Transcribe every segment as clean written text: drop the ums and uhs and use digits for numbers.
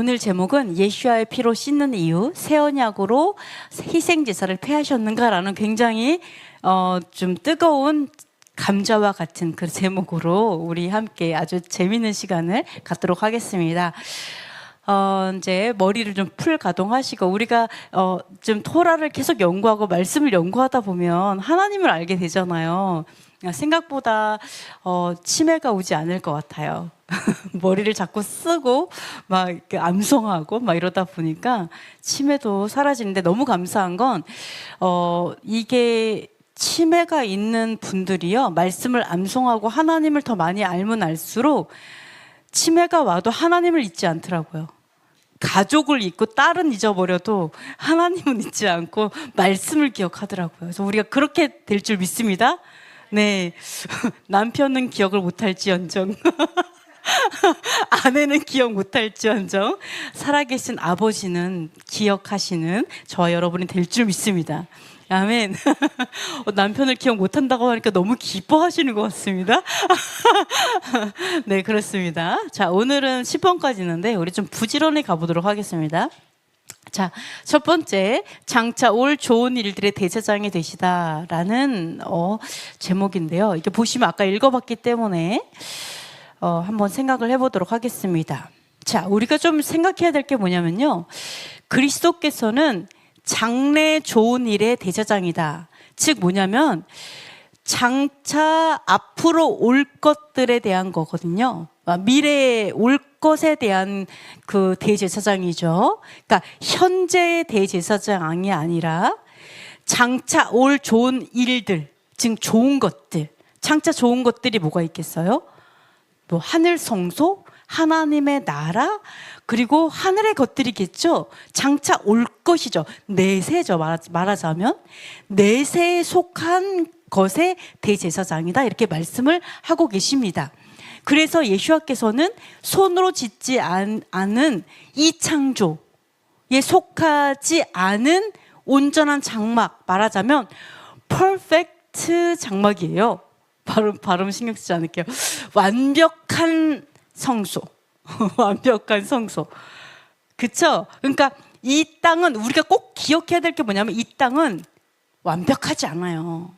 오늘 제목은 예수와의 피로 씻는 이유, 새 언약으로 희생 제사를 폐하셨는가라는 굉장히 좀 뜨거운 감자와 같은 그 제목으로 우리 함께 아주 재미있는 시간을 갖도록 하겠습니다. 이제 머리를 좀 풀 가동하시고 우리가 좀 토라를 계속 연구하고 말씀을 연구하다 보면 하나님을 알게 되잖아요. 생각보다 치매가 오지 않을 것 같아요. 머리를 자꾸 쓰고 막 이렇게 암송하고 막 이러다 보니까 치매도 사라지는데, 너무 감사한 건 이게 치매가 있는 분들이요, 말씀을 암송하고 하나님을 더 많이 알면 알수록 치매가 와도 하나님을 잊지 않더라고요. 가족을 잊고 딸은 잊어버려도 하나님은 잊지 않고 말씀을 기억하더라고요. 그래서 우리가 그렇게 될 줄 믿습니다. 네, 남편은 기억을 못할지언정 아내는 기억 못할지언정 살아계신 아버지는 기억하시는 저와 여러분이 될 줄 믿습니다. 아멘. 남편을 기억 못한다고 하니까 너무 기뻐하시는 것 같습니다. 네, 그렇습니다. 자, 오늘은 10번까지 있는데 우리 좀 부지런히 가보도록 하겠습니다. 자, 첫 번째, 장차 올 좋은 일들의 대제사장이 되시다라는 제목인데요. 이게 보시면 아까 읽어봤기 때문에 한번 생각을 해보도록 하겠습니다. 자, 우리가 좀 생각해야 될 게 뭐냐면요, 그리스도께서는 장래 좋은 일의 대제사장이다. 즉 뭐냐면 장차 앞으로 올 것들에 대한 거거든요. 미래에 올 것에 대한 그 대제사장이죠. 그러니까 현재의 대제사장이 아니라 장차 올 좋은 일들, 즉 좋은 것들. 장차 좋은 것들이 뭐가 있겠어요? 뭐 하늘 성소, 하나님의 나라, 그리고 하늘의 것들이겠죠. 장차 올 것이죠. 내세죠. 말하자면 내세에 속한 것의 대제사장이다, 이렇게 말씀을 하고 계십니다. 그래서 예수와께서는 손으로 짓지 않은 이 창조에 속하지 않은 온전한 장막, 말하자면 퍼펙트 장막이에요. 발음 신경 쓰지 않을게요. 완벽한 성소. 완벽한 성소. 그쵸? 그러니까 이 땅은 우리가 꼭 기억해야 될 게 뭐냐면, 이 땅은 완벽하지 않아요.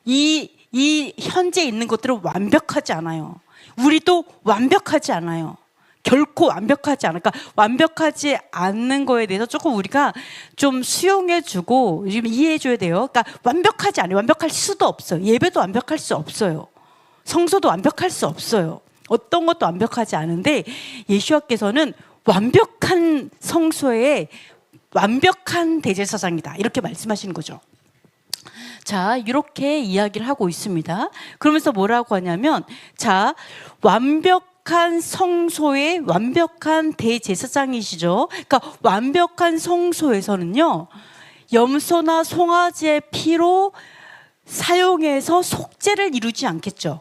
이 현재 있는 것들은 완벽하지 않아요. 우리도 완벽하지 않아요. 결코 완벽하지 않아요. 그러니까 완벽하지 않는 거에 대해서 조금 우리가 좀 수용해주고 좀 이해해줘야 돼요. 그러니까 완벽하지 않아요. 완벽할 수도 없어요. 예배도 완벽할 수 없어요. 성소도 완벽할 수 없어요. 어떤 것도 완벽하지 않은데 예수와께서는 완벽한 성소에 완벽한 대제사장이다, 이렇게 말씀하시는 거죠. 자, 이렇게 이야기를 하고 있습니다. 그러면서 뭐라고 하냐면, 자, 완벽한 성소의 완벽한 대제사장이시죠. 그러니까 완벽한 성소에서는요, 염소나 송아지의 피로 사용해서 속죄를 이루지 않겠죠.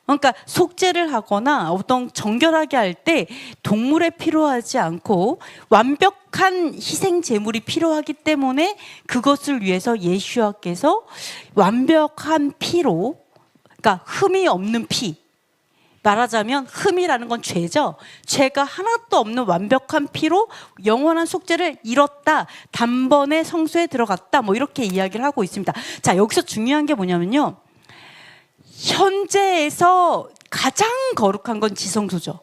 그러니까 속죄를 하거나 어떤 정결하게 할 때 동물에 필요하지 않고 완벽한 희생 제물이 필요하기 때문에 그것을 위해서 예수와께서 완벽한 피로, 그러니까 흠이 없는 피, 말하자면 흠이라는 건 죄죠. 죄가 하나도 없는 완벽한 피로 영원한 속죄를 이뤘다, 단번에 성소에 들어갔다, 뭐 이렇게 이야기를 하고 있습니다. 자, 여기서 중요한 게 뭐냐면요, 현재에서 가장 거룩한 건 지성소죠.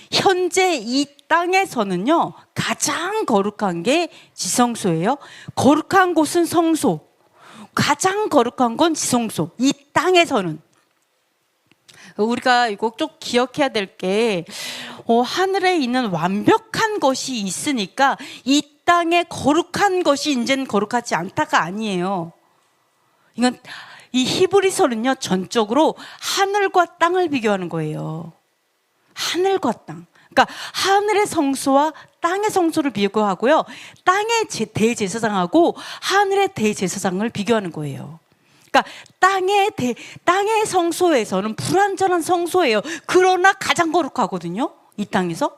현재 이 땅에서는요, 가장 거룩한 게 지성소예요. 거룩한 곳은 성소, 가장 거룩한 건 지성소. 이 땅에서는 우리가 이거 꼭 기억해야 될 게, 하늘에 있는 완벽한 것이 있으니까 이 땅에 거룩한 것이 이제는 거룩하지 않다가 아니에요. 이건 이 히브리서는요, 전적으로 하늘과 땅을 비교하는 거예요. 하늘과 땅. 그러니까 하늘의 성소와 땅의 성소를 비교하고요, 땅의 대제사장하고 하늘의 대제사장을 비교하는 거예요. 그러니까 땅의 성소에서는 불완전한 성소예요. 그러나 가장 거룩하거든요, 이 땅에서.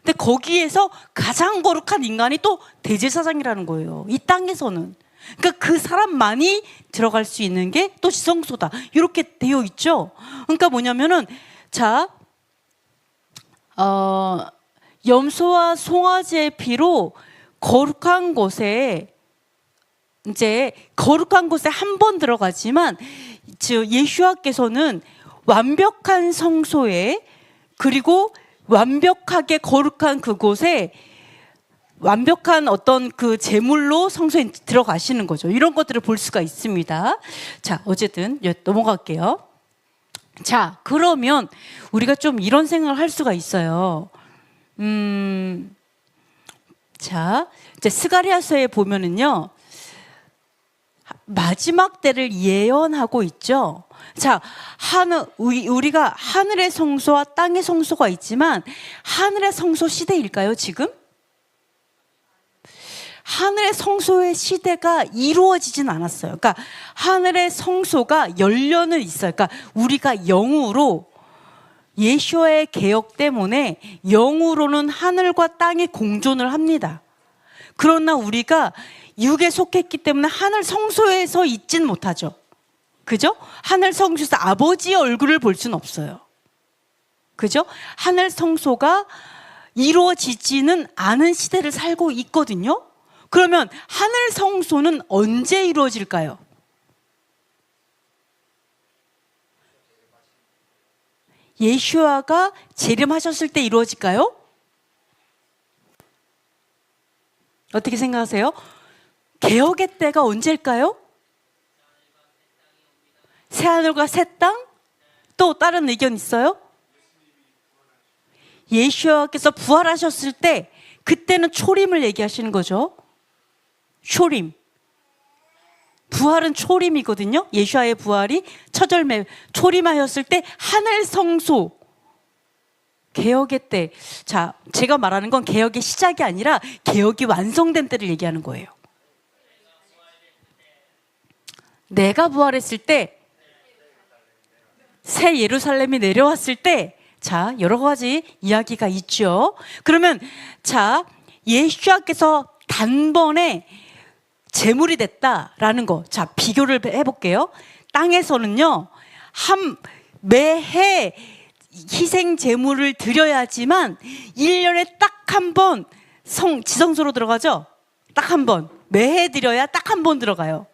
근데 거기에서 가장 거룩한 인간이 또 대제사장이라는 거예요, 이 땅에서는. 그러니까 그 사람만이 들어갈 수 있는 게 또 지성소다, 이렇게 되어 있죠. 그러니까 뭐냐면은, 자, 염소와 송아지의 피로 거룩한 곳에 이제 거룩한 곳에 한 번 들어가지만 예수와께서는 완벽한 성소에 그리고 완벽하게 거룩한 그곳에 완벽한 어떤 그 제물로 성소에 들어가시는 거죠. 이런 것들을 볼 수가 있습니다. 자, 어쨌든 넘어갈게요. 자, 그러면 우리가 좀 이런 생각을 할 수가 있어요. 자, 이제 스가랴서에 보면은요, 마지막 때를 예언하고 있죠. 자, 우리가 하늘의 성소와 땅의 성소가 있지만 하늘의 성소 시대일까요, 지금? 하늘의 성소의 시대가 이루어지진 않았어요. 그러니까 하늘의 성소가 열려는 있어요. 그러니까 우리가 영으로 예수와의 개혁 때문에 영으로는 하늘과 땅이 공존을 합니다. 그러나 우리가 육에 속했기 때문에 하늘 성소에서 있진 못하죠. 그죠? 하늘 성소에서 아버지의 얼굴을 볼 수는 없어요. 그죠? 하늘 성소가 이루어지지는 않은 시대를 살고 있거든요. 그러면 하늘 성소는 언제 이루어질까요? 예수아가 재림하셨을 때 이루어질까요? 어떻게 생각하세요? 개혁의 때가 언제일까요? 새하늘과 새 땅? 또 다른 의견 있어요? 예수아께서 부활하셨을 때 그때는 초림을 얘기하시는 거죠. 초림. 부활은 초림이거든요. 예수아의 부활이 첫 열매 초림하였을 때 하늘 성소 개혁의 때. 자, 제가 말하는 건 개혁의 시작이 아니라 개혁이 완성된 때를 얘기하는 거예요. 내가 부활했을 때 새 예루살렘이 내려왔을 때, 자, 여러 가지 이야기가 있죠. 그러면 자, 예수아께서 단번에 제물이 됐다라는 거. 자, 비교를 해볼게요. 땅에서는요, 매해 희생 제물을 드려야지만 1년에 딱 한 번 지성소로 들어가죠. 딱 한 번. 매해 드려야 딱 한 번 들어가요.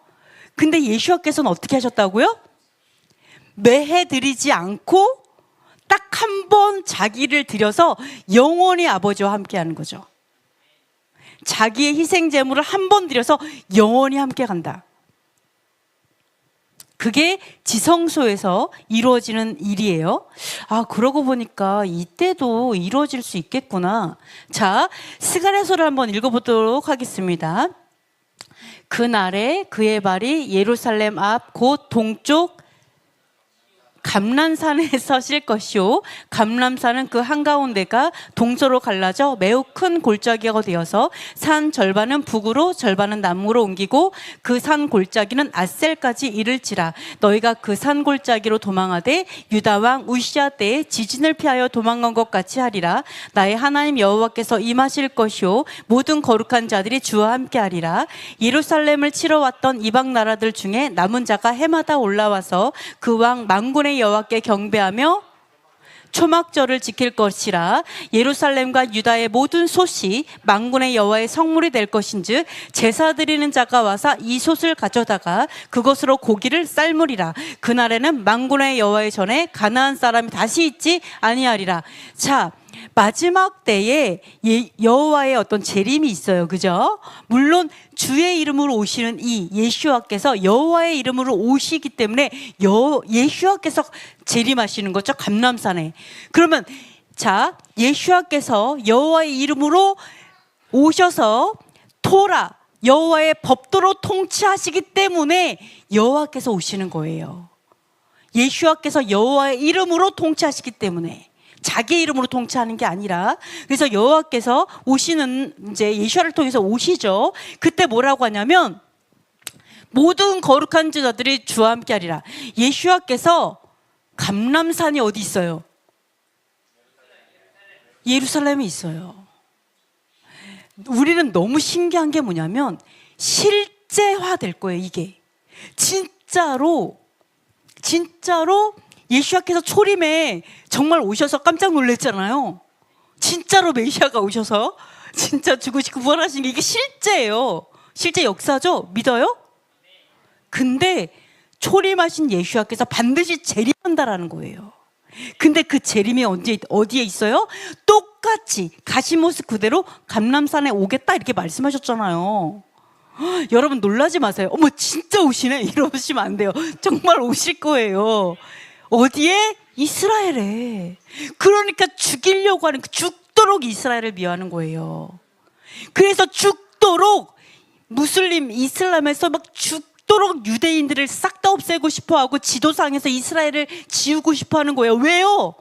근데 예수아께서는 어떻게 하셨다고요? 매해 드리지 않고 딱 한 번 자기를 드려서 영원히 아버지와 함께 하는 거죠. 자기의 희생 제물을 한 번 드려서 영원히 함께 간다. 그게 지성소에서 이루어지는 일이에요. 아, 그러고 보니까 이때도 이루어질 수 있겠구나. 자, 스가랴서를 한번 읽어보도록 하겠습니다. 그날에 그의 발이 예루살렘 앞 곧 동쪽 감람산에 서실 것이요 감람산은 그 한가운데가 동서로 갈라져 매우 큰 골짜기가 되어서 산 절반은 북으로 절반은 남으로 옮기고 그 산 골짜기는 아셀까지 이를지라. 너희가 그 산 골짜기로 도망하되 유다 왕 우시야 때에 지진을 피하여 도망간 것 같이 하리라. 나의 하나님 여호와께서 임하실 것이요 모든 거룩한 자들이 주와 함께 하리라. 예루살렘을 치러 왔던 이방 나라들 중에 남은 자가 해마다 올라와서 그 왕 만군의 여호와께 경배하며 초막절을 지킬 것이라. 예루살렘과 유다의 모든 솥이 만군의 여호와의 성물이 될 것인즉 제사 드리는 자가 와서 이 솥을 가져다가 그것으로 고기를 삶으리라. 그날에는 만군의 여호와의 전에 가나안 사람이 다시 있지 아니하리라. 자, 마지막 때에 여호와의 어떤 재림이 있어요. 그죠? 물론 주의 이름으로 오시는 이 예수와께서 여호와의 이름으로 오시기 때문에 예수와께서 재림하시는 거죠. 감람산에. 그러면 자, 예수와께서 여호와의 이름으로 오셔서 토라 여호와의 법도로 통치하시기 때문에 여호와께서 오시는 거예요. 예수와께서 여호와의 이름으로 통치하시기 때문에. 자기 이름으로 통치하는 게 아니라. 그래서 여호와께서 오시는 이제 예수와를 통해서 오시죠. 그때 뭐라고 하냐면 모든 거룩한 자들이 주와 함께하리라. 예수와께서 감람산이 어디 있어요? 예루살렘에 있어요. 우리는 너무 신기한 게 뭐냐면 실제화될 거예요. 이게 진짜로 예수와께서 초림에 정말 오셔서 깜짝 놀랐잖아요. 진짜로 메시아가 오셔서 진짜 죽으시고 부활하신 게 이게 실제예요. 실제 역사죠? 믿어요? 근데 초림하신 예수님께서 반드시 재림한다라는 거예요. 근데 그 재림이 어디에 있어요? 똑같이 가시 모습 그대로 감람산에 오겠다 이렇게 말씀하셨잖아요. 여러분 놀라지 마세요. 어머 진짜 오시네 이러시면 안 돼요. 정말 오실 거예요. 어디에? 이스라엘에. 그러니까 죽이려고 하는, 죽도록 이스라엘을 미워하는 거예요. 그래서 죽도록 무슬림 이슬람에서 막 죽도록 유대인들을 싹 다 없애고 싶어하고 지도상에서 이스라엘을 지우고 싶어하는 거예요. 왜요?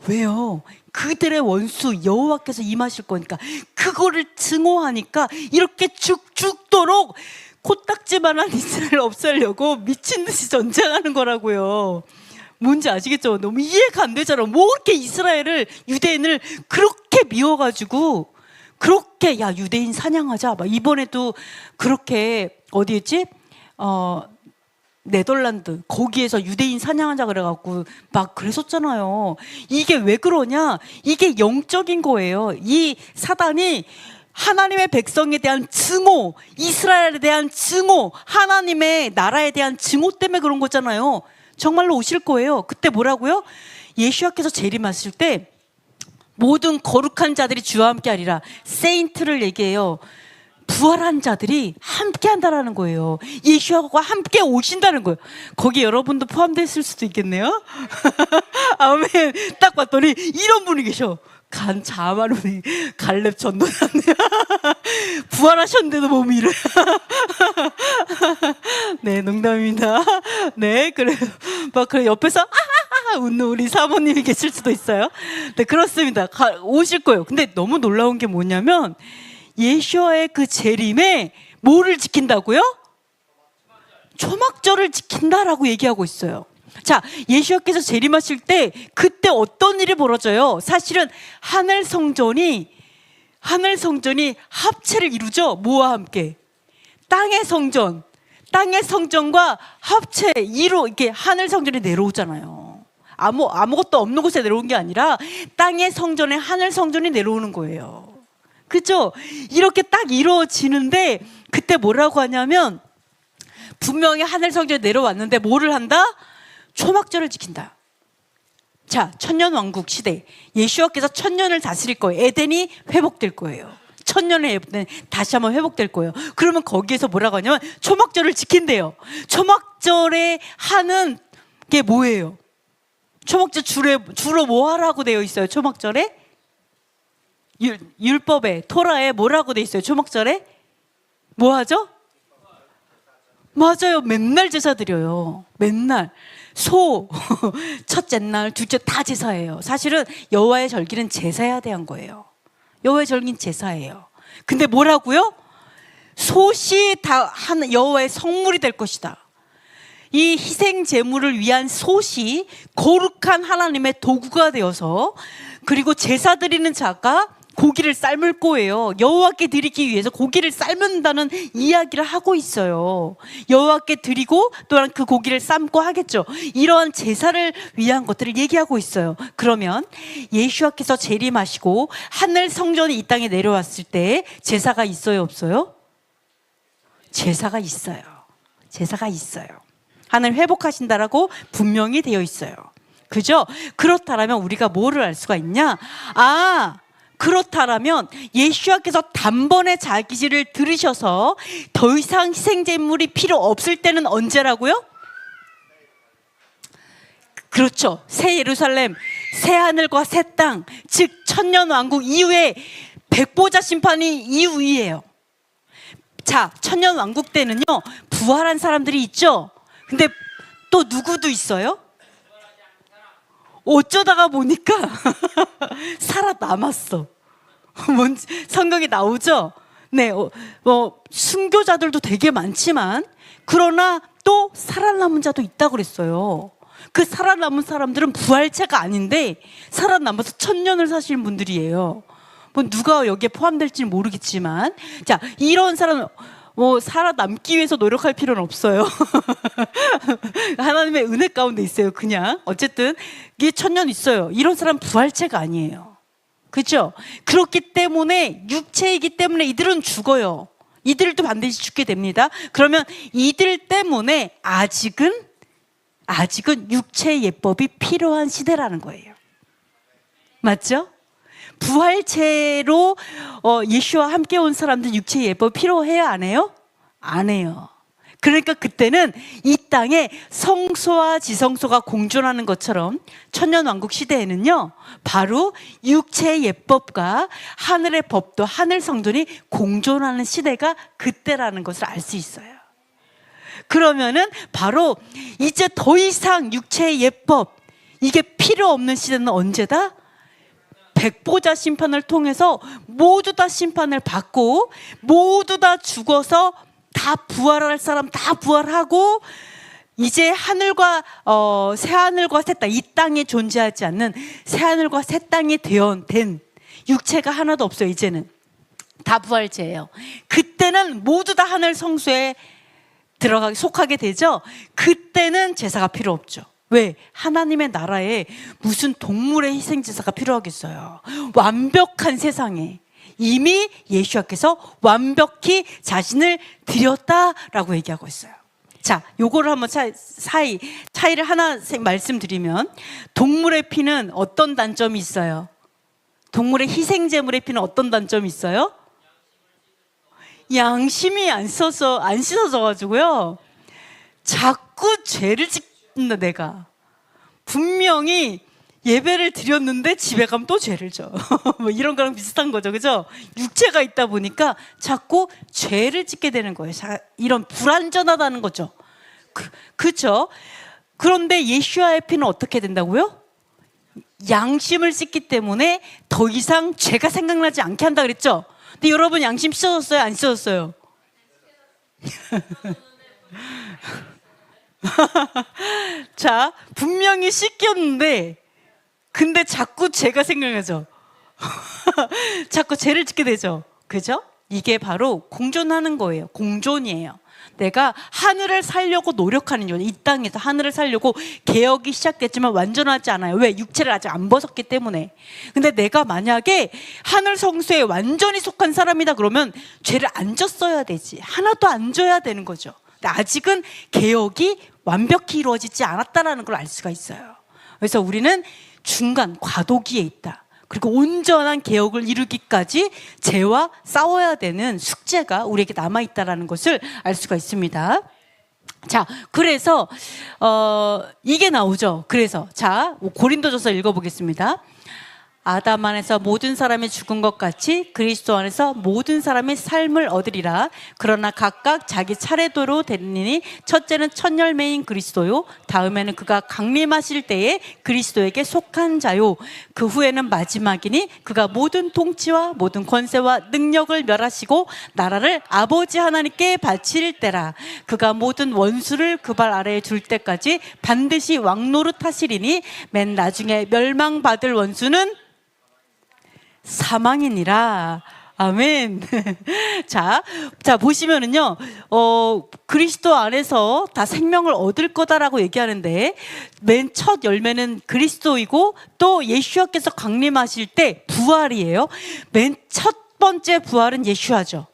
왜요? 그들의 원수 여호와께서 임하실 거니까. 그거를 증오하니까 이렇게 죽도록 코딱지만한 이스라엘을 없애려고 미친 듯이 전쟁하는 거라고요. 뭔지 아시겠죠? 너무 이해가 안 되잖아. 뭐 이렇게 이스라엘을, 유대인을 그렇게 미워가지고 그렇게 야 유대인 사냥하자 막 이번에도 그렇게 어디였지? 네덜란드 거기에서 유대인 사냥하자 그래갖고 막 그랬었잖아요. 이게 왜 그러냐? 이게 영적인 거예요. 이 사단이 하나님의 백성에 대한 증오, 이스라엘에 대한 증오, 하나님의 나라에 대한 증오 때문에 그런 거잖아요. 정말로 오실 거예요. 그때 뭐라고요? 예수님께서 재림하실 때 모든 거룩한 자들이 주와 함께 하리라. 세인트를 얘기해요. 부활한 자들이 함께 한다라는 거예요. 예수와 함께 오신다는 거예요. 거기 여러분도 포함됐을 수도 있겠네요. 아멘. 딱 봤더니 이런 분이 계셔. 자만 분이 갈렙 전도사님. 부활하셨는데도 몸이 이래. 네, 농담입니다. 네, 그래 옆에서 웃는 우리 사모님이 계실 수도 있어요. 네, 그렇습니다. 오실 거예요. 근데 너무 놀라운 게 뭐냐면 예수와의 그 재림에 뭐를 지킨다고요? 초막절을 지킨다라고 얘기하고 있어요. 자, 예수께서 재림하실 때 그때 어떤 일이 벌어져요? 사실은 하늘 성전이 합체를 이루죠. 뭐와 함께? 땅의 성전과 합체 이렇게 하늘 성전이 내려오잖아요. 아무것도 없는 곳에 내려온 게 아니라 땅의 성전에 하늘 성전이 내려오는 거예요. 그죠? 이렇게 딱 이루어지는데 그때 뭐라고 하냐면 분명히 하늘 성전에 내려왔는데 뭐를 한다? 초막절을 지킨다. 자, 천년왕국 시대 예수와께서 천년을 다스릴 거예요. 에덴이 회복될 거예요. 천년의 에덴 다시 한번 회복될 거예요. 그러면 거기에서 뭐라고 하냐면 초막절을 지킨대요. 초막절에 하는 게 뭐예요? 초막절 주로 뭐 하라고 되어 있어요? 초막절에? 율법에 토라에 뭐라고 돼 있어요? 초막절에 뭐 하죠? 맞아요. 맨날 제사 드려요. 맨날 소 첫째 날 둘째 다 제사예요. 사실은 여호와의 절기는 제사해야 대한 거예요. 여호와의 절기는 제사예요. 근데 뭐라고요? 솥이 다 여호와의 성물이 될 것이다. 이 희생 제물을 위한 솥이 거룩한 하나님의 도구가 되어서 그리고 제사 드리는 자가 고기를 삶을 거예요. 여호와께 드리기 위해서 고기를 삶는다는 이야기를 하고 있어요. 여호와께 드리고 또한 그 고기를 삶고 하겠죠. 이러한 제사를 위한 것들을 얘기하고 있어요. 그러면 예수와께서 재림하시고 하늘 성전이 이 땅에 내려왔을 때 제사가 있어요, 없어요? 제사가 있어요. 제사가 있어요. 하늘 회복하신다라고 분명히 되어 있어요. 그죠? 그렇다면 우리가 뭐를 알 수가 있냐? 그렇다면 예수와께서 단번에 자기 질을 들으셔서 더 이상 희생제물이 필요 없을 때는 언제라고요? 그렇죠. 새 예루살렘, 새 하늘과 새 땅, 즉 천년왕국 이후에 백보자 심판이 이후이에요. 자, 천년왕국 때는요 부활한 사람들이 있죠. 근데 또 누구도 있어요? 어쩌다가 보니까 살아남았어. 뭔지 성경에 나오죠? 네, 순교자들도 되게 많지만 그러나 또 살아남은 자도 있다고 그랬어요. 그 살아남은 사람들은 부활체가 아닌데 살아남아서 천년을 사시는 분들이에요. 뭐 누가 여기에 포함될지는 모르겠지만 자, 이런 사람은 살아남기 위해서 노력할 필요는 없어요. 하나님의 은혜 가운데 있어요. 그냥 어쨌든 이게 천년 있어요. 이런 사람 부활체가 아니에요. 그죠? 그렇기 때문에 육체이기 때문에 이들은 죽어요. 이들도 반드시 죽게 됩니다. 그러면 이들 때문에 아직은 육체의 예법이 필요한 시대라는 거예요. 맞죠? 부활체로 예수와 함께 온 사람들 육체의 예법 필요해요? 안 해요? 안 해요. 그러니까 그때는 이 땅에 성소와 지성소가 공존하는 것처럼 천년왕국 시대에는요, 바로 육체의 예법과 하늘의 법도, 하늘 성전이 공존하는 시대가 그때라는 것을 알 수 있어요. 그러면은 바로 이제 더 이상 육체의 예법, 이게 필요 없는 시대는 언제다? 백보자 심판을 통해서 모두 다 심판을 받고 모두 다 죽어서 다 부활할 사람 다 부활하고 이제 하늘과 새 하늘과 새 땅, 이 땅에 존재하지 않는 새 하늘과 새 땅이 된 육체가 하나도 없어요. 이제는 다 부활체예요. 그때는 모두 다 하늘 성소에 속하게 되죠. 그때는 제사가 필요 없죠. 왜? 하나님의 나라에 무슨 동물의 희생제사가 필요하겠어요. 완벽한 세상에 이미 예수께서 완벽히 자신을 드렸다라고 얘기하고 있어요. 자, 요거를 한번 차이를 하나 말씀드리면, 동물의 피는 어떤 단점이 있어요? 동물의 희생제물의 피는 어떤 단점이 있어요? 양심이 안 씻어져 가지고요, 자꾸 죄를 짓는다. 내가 분명히 예배를 드렸는데 집에 가면 또 죄를 져. 뭐 이런 거랑 비슷한 거죠. 그죠? 육체가 있다 보니까 자꾸 죄를 짓게 되는 거예요. 이런 불완전하다는 거죠. 그렇죠? 그런데 예수와의 피는 어떻게 된다고요? 양심을 씻기 때문에 더 이상 죄가 생각나지 않게 한다 그랬죠? 근데 여러분 양심 씻어졌어요? 안 씻어졌어요? 자, 분명히 씻겼는데 근데 자꾸 죄가 생각나죠. 자꾸 죄를 짓게 되죠. 그죠? 이게 바로 공존하는 거예요. 공존이에요. 내가 하늘을 살려고 노력하는 요, 이 땅에서 하늘을 살려고 개혁이 시작됐지만 완전하지 않아요. 왜? 육체를 아직 안 벗었기 때문에. 근데 내가 만약에 하늘 성소에 완전히 속한 사람이다 그러면 죄를 안 졌어야 되지. 하나도 안 져야 되는 거죠. 근데 아직은 개혁이 완벽히 이루어지지 않았다는 걸 알 수가 있어요. 그래서 우리는 중간 과도기에 있다. 그리고 온전한 개혁을 이루기까지 죄와 싸워야 되는 숙제가 우리에게 남아있다는 것을 알 수가 있습니다. 자, 그래서 이게 나오죠. 그래서 자, 고린도전서 읽어보겠습니다. 아담 안에서 모든 사람이 죽은 것 같이 그리스도 안에서 모든 사람이 삶을 얻으리라. 그러나 각각 자기 차례대로 되리니 첫째는 첫 열매인 그리스도요, 다음에는 그가 강림하실 때에 그리스도에게 속한 자요, 그 후에는 마지막이니 그가 모든 통치와 모든 권세와 능력을 멸하시고 나라를 아버지 하나님께 바칠 때라. 그가 모든 원수를 그 발 아래에 둘 때까지 반드시 왕노릇하시리니 맨 나중에 멸망받을 원수는 사망이니라. 아멘. 자, 보시면은요, 그리스도 안에서 다 생명을 얻을 거다라고 얘기하는데, 맨 첫 열매는 그리스도이고, 또 예수께서 강림하실 때 부활이에요. 맨 첫 번째 부활은 예수죠.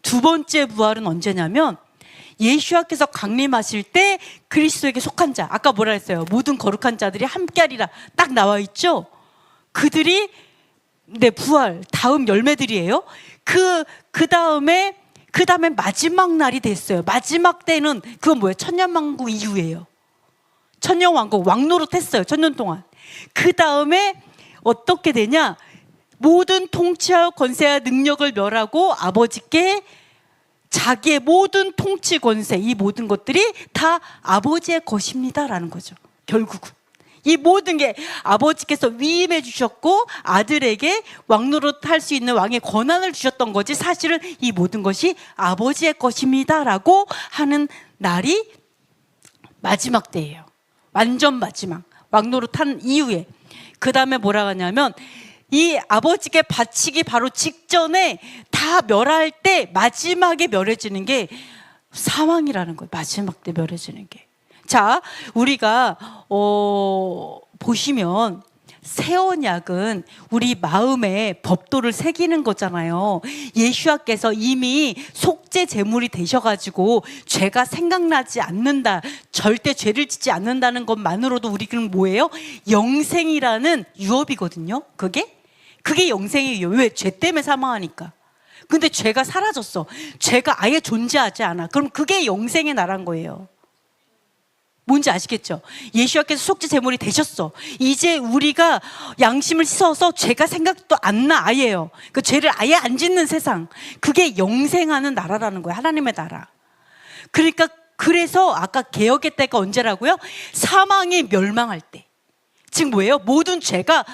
두 번째 부활은 언제냐면, 예수께서 강림하실 때 그리스도에게 속한 자, 아까 뭐라 했어요? 모든 거룩한 자들이 함께하리라 딱 나와 있죠. 그들이 부활 다음 열매들이에요. 그 다음에 마지막 날이 됐어요. 마지막 때는 그건 뭐예요? 천년왕국 이후예요. 천년왕국 왕노릇 했어요. 천년 동안. 그 다음에 어떻게 되냐? 모든 통치와 권세와 능력을 멸하고 아버지께 자기의 모든 통치 권세, 이 모든 것들이 다 아버지의 것입니다라는 거죠. 결국은 이 모든 게 아버지께서 위임해 주셨고 아들에게 왕노릇 할 수 있는 왕의 권한을 주셨던 거지, 사실은 이 모든 것이 아버지의 것입니다라고 하는 날이 마지막 때예요. 완전 마지막 왕노릇 한 이후에. 그 다음에 뭐라고 하냐면, 이 아버지께 바치기 바로 직전에 다 멸할 때 마지막에 멸해지는 게 사망이라는 거예요. 마지막 때 멸해지는 게. 자, 우리가 보시면 새 언약은 우리 마음에 법도를 새기는 거잖아요. 예수와께서 이미 속죄 제물이 되셔가지고 죄가 생각나지 않는다, 절대 죄를 짓지 않는다는 것만으로도 우리는 뭐예요? 영생이라는 유업이거든요. 그게 영생이에요. 왜? 죄 때문에 사망하니까. 근데 죄가 사라졌어. 죄가 아예 존재하지 않아. 그럼 그게 영생의 나라인 거예요. 뭔지 아시겠죠? 예수와께서 속죄 제물이 되셨어. 이제 우리가 양심을 씻어서 죄가 생각도 안 나, 아예요. 그 죄를 아예 안 짓는 세상. 그게 영생하는 나라라는 거예요. 하나님의 나라. 그러니까 그래서 아까 개혁의 때가 언제라고요? 사망이 멸망할 때. 즉 뭐예요? 모든 죄가